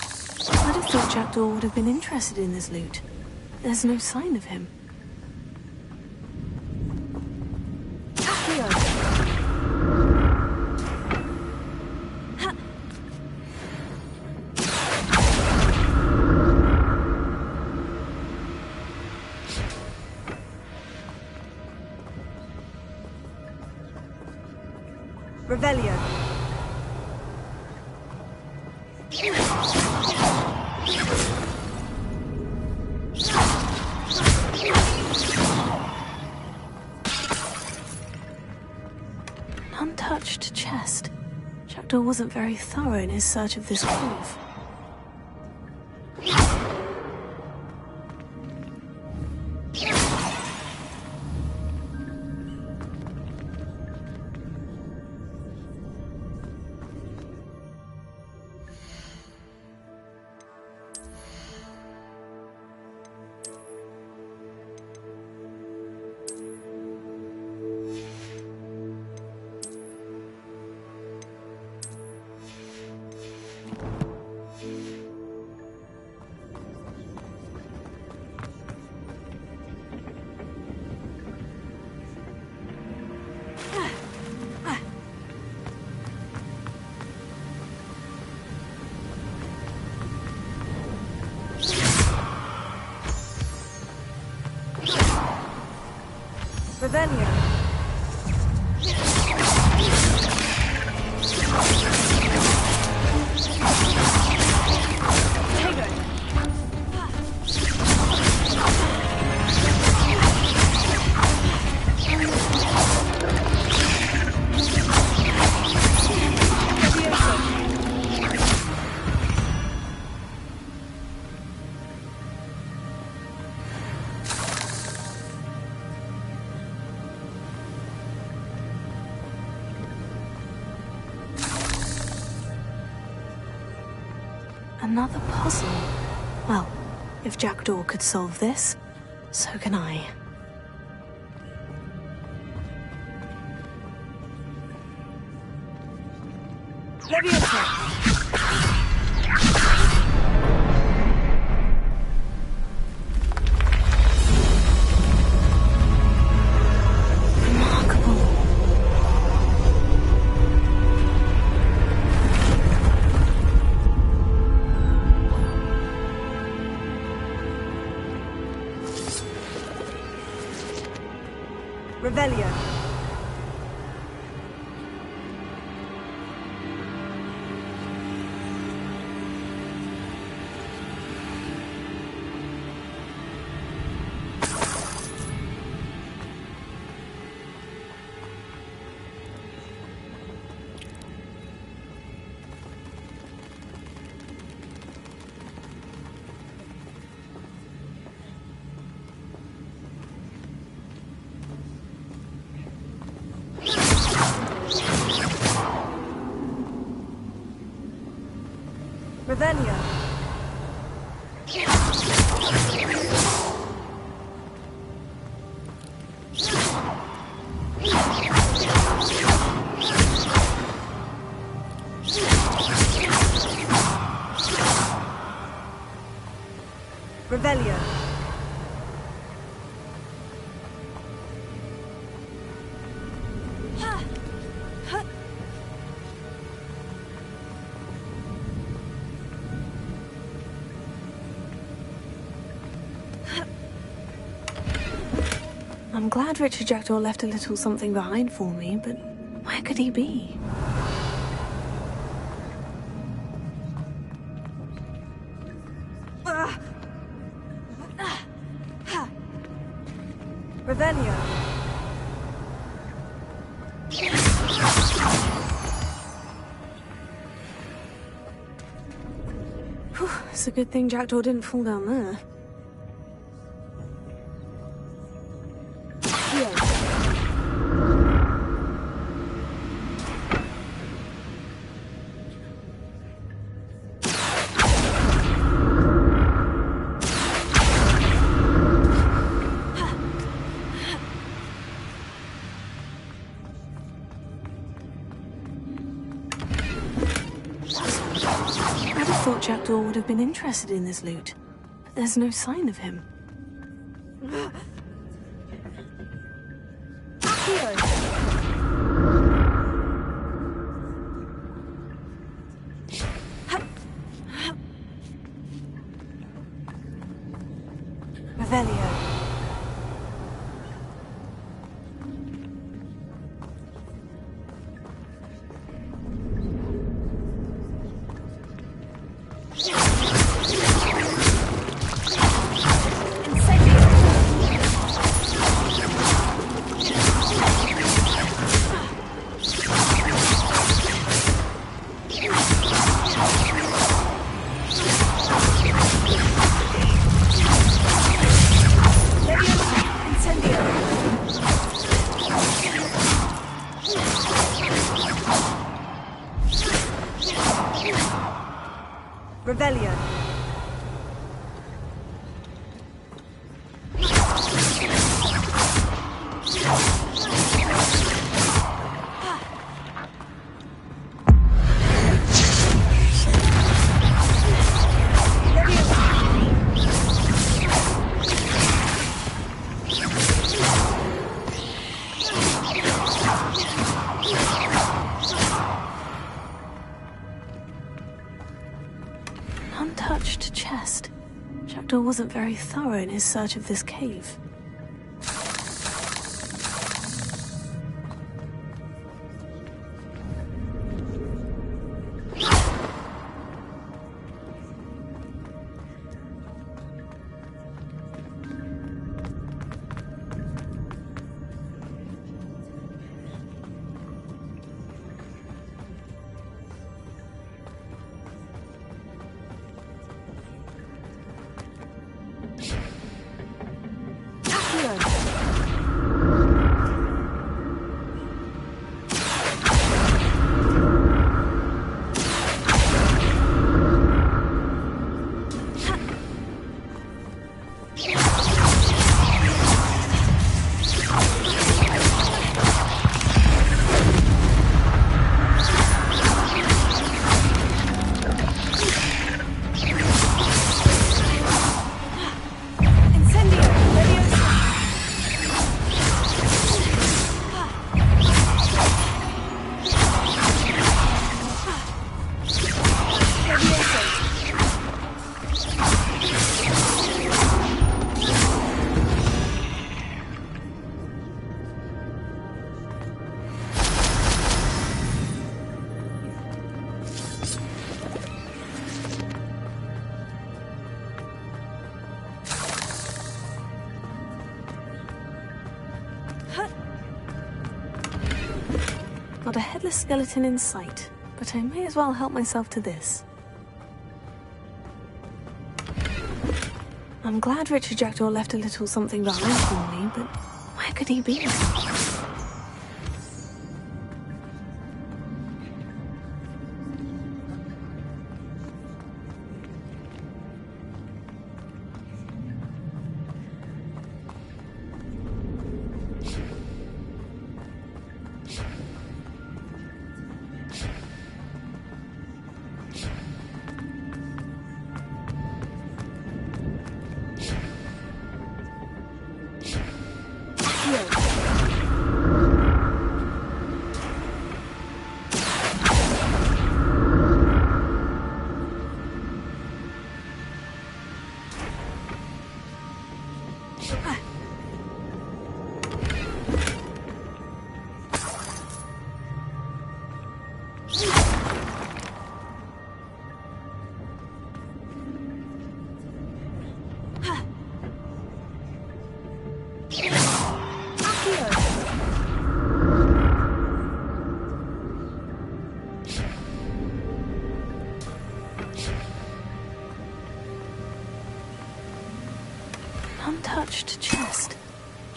I'd have thought Jackdaw would have been interested in this loot. There's no sign of him. Revelio. An untouched chest. Jackdaw wasn't very thorough in his search of this cave. Revelio. Another puzzle. Well, if Jackdaw could solve this, so can I. Revelio. Revelio. Revelio. I'm glad Richard Jackdaw left a little something behind for me, but where could he be? Revelio. Whew, it's a good thing Jackdaw didn't fall down there. Jackdaw would have been interested in this loot, but there's no sign of him. Revelio. Revelio. Untouched chest. Jackdaw wasn't very thorough in his search of this cave. Not a headless skeleton in sight, but I may as well help myself to this. I'm glad Richard Jackdaw left a little something behind for me, but where could he be? Untouched chest.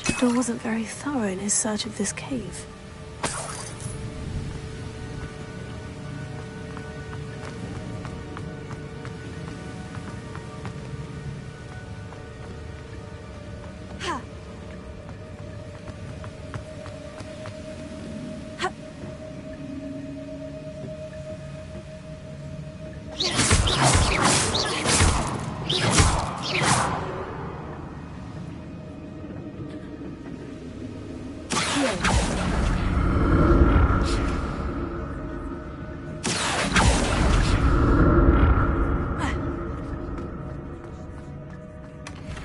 Jackdaw wasn't very thorough in his search of this cave.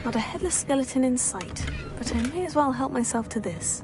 Not a headless skeleton in sight, but I may as well help myself to this.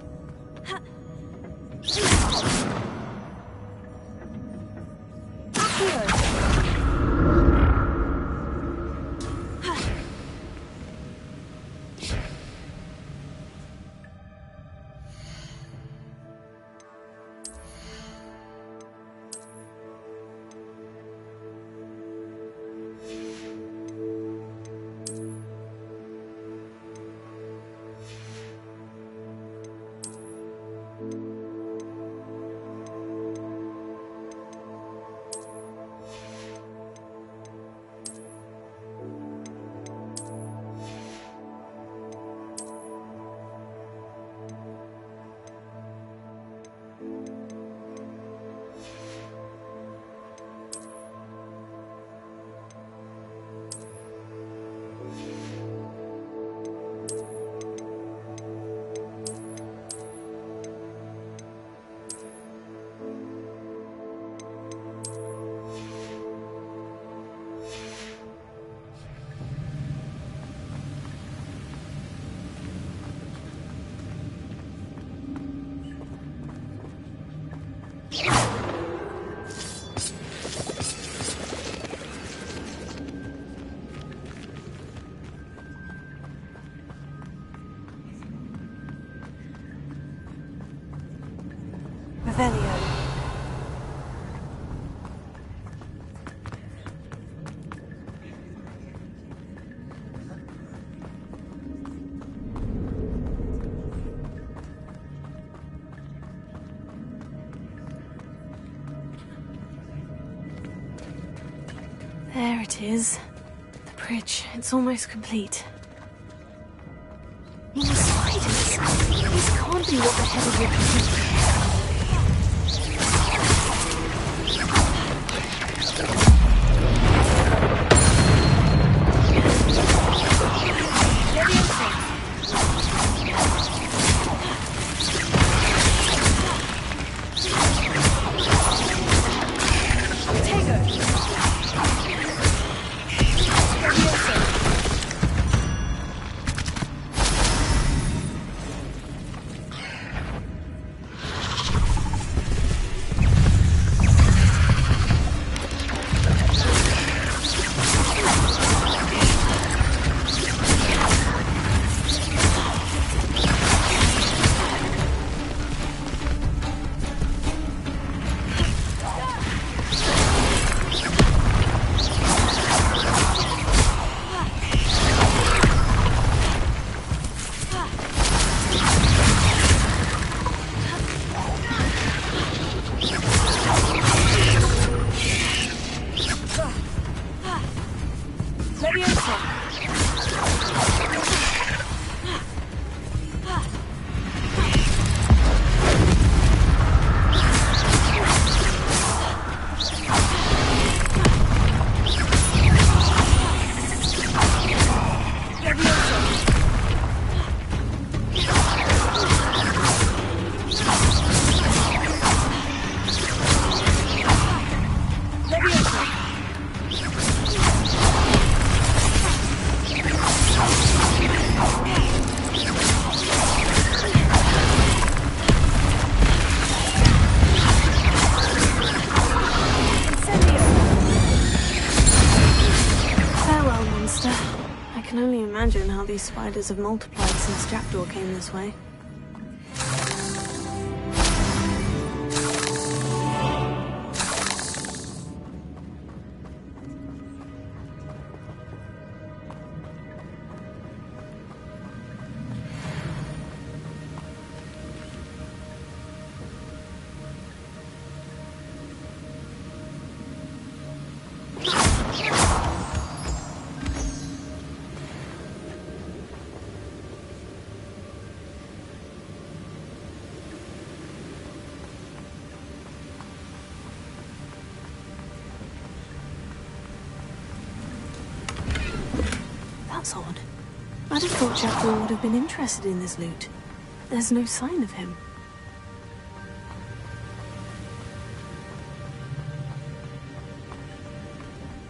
There it is. The bridge. It's almost complete. More spiders. This can't be what the head of your computer. imagine how these spiders have multiplied since Jackdaw came this way. That's odd. I'd have thought Jackdaw would have been interested in this loot. There's no sign of him.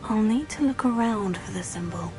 I'll need to look around for the symbol.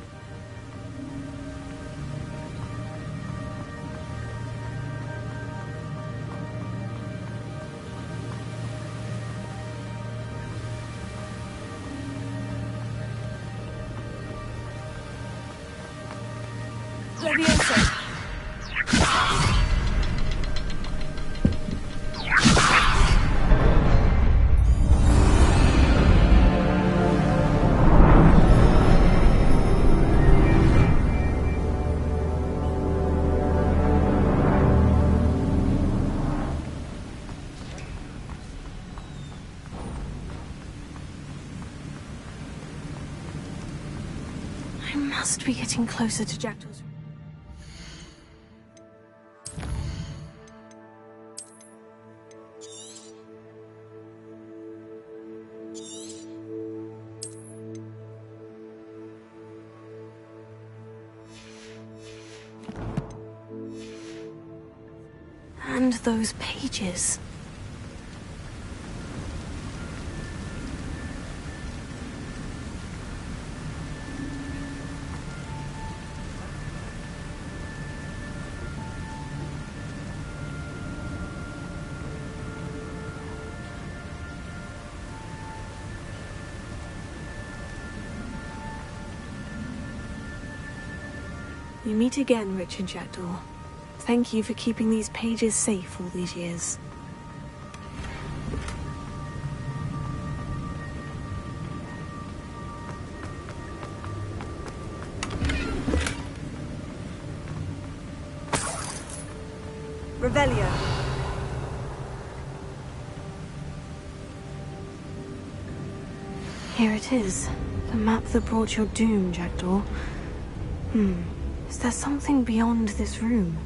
I must be getting closer to Jackdaw's. And those pages. We meet again, Richard Jackdaw. Thank you for keeping these pages safe all these years. Revelio. Here it is. The map that brought your doom, Jackdaw. Is there something beyond this room?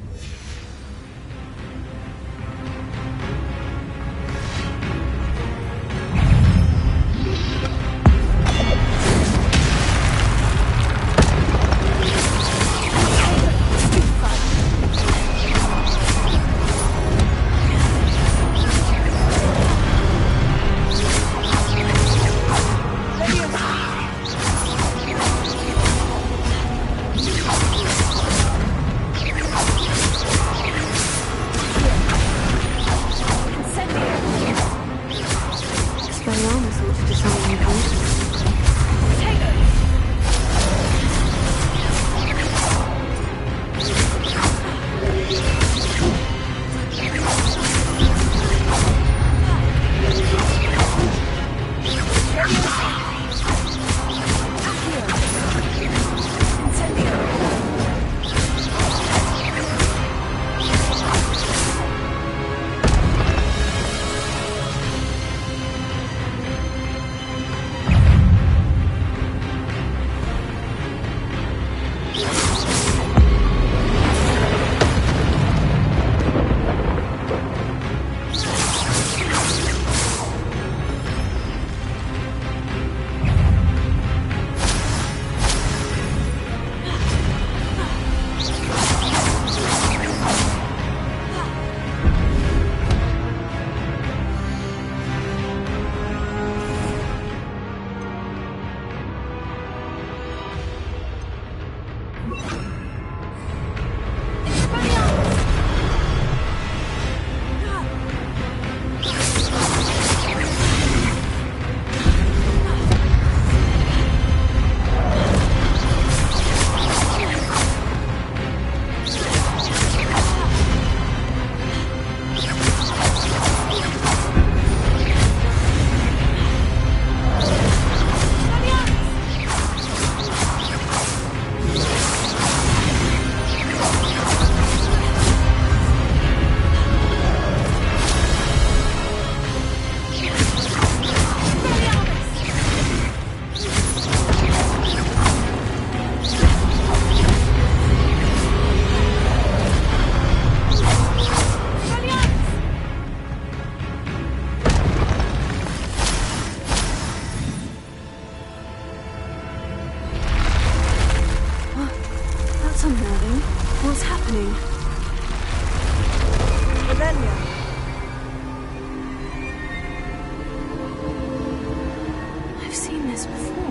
this before.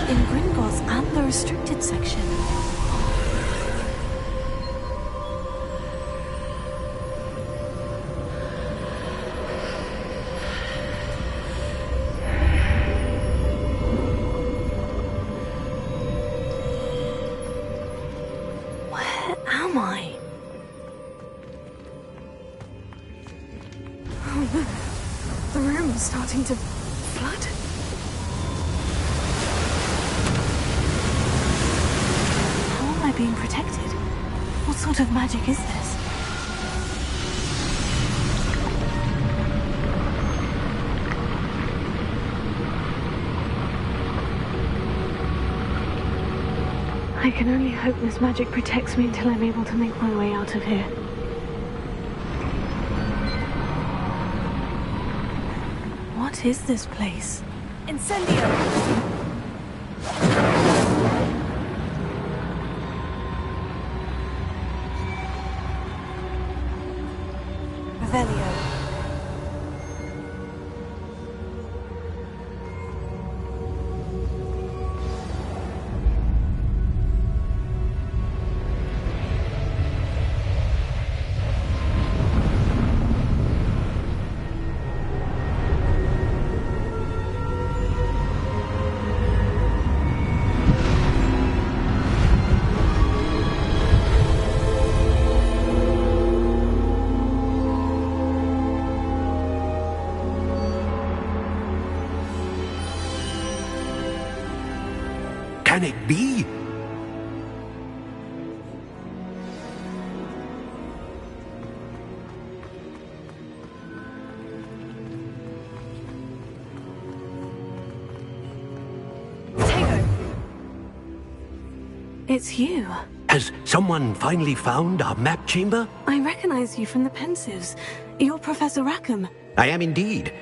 In Gringotts and the restricted section. Where am I? Oh no. The room is starting to flood. How am I being protected? What sort of magic is this? I can only hope this magic protects me until I'm able to make my way out of here. What is this place? Incendio! Revelio. Can it be? It's you. Has someone finally found our map chamber? I recognize you from the Pensives. You're Professor Rackham. I am indeed.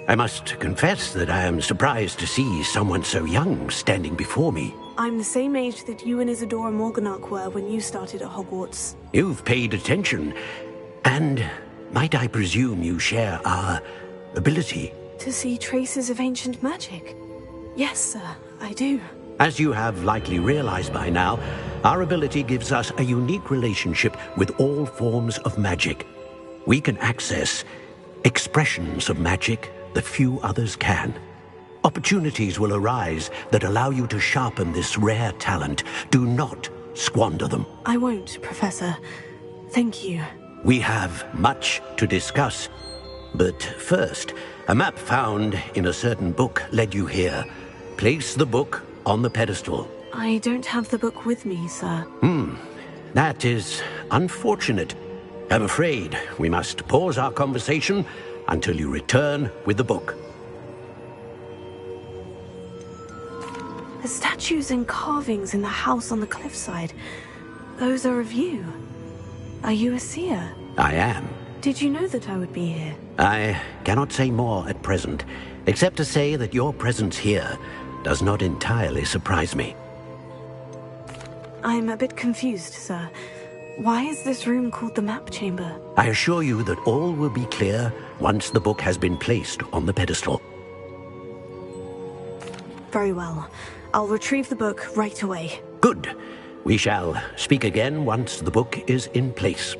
I must confess that I am surprised to see someone so young standing before me. I'm the same age that you and Isadora Morganach were when you started at Hogwarts. You've paid attention. And might I presume you share our ability? To see traces of ancient magic? Yes, sir, I do. As you have likely realized by now, our ability gives us a unique relationship with all forms of magic. We can access expressions of magic that few others can. Opportunities will arise that allow you to sharpen this rare talent. Do not squander them. I won't, Professor. Thank you. We have much to discuss. But first, a map found in a certain book led you here. Place the book on the pedestal. I don't have the book with me, sir. That is unfortunate. I'm afraid we must pause our conversation until you return with the book. The statues and carvings in the house on the cliffside, those are of you. Are you a seer? I am. Did you know that I would be here? I cannot say more at present, except to say that your presence here does not entirely surprise me. I'm a bit confused, sir. Why is this room called the map chamber? I assure you that all will be clear once the book has been placed on the pedestal. Very well. I'll retrieve the book right away. Good. We shall speak again once the book is in place.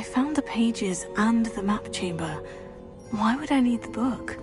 I found the pages and the map chamber. Why would I need the book?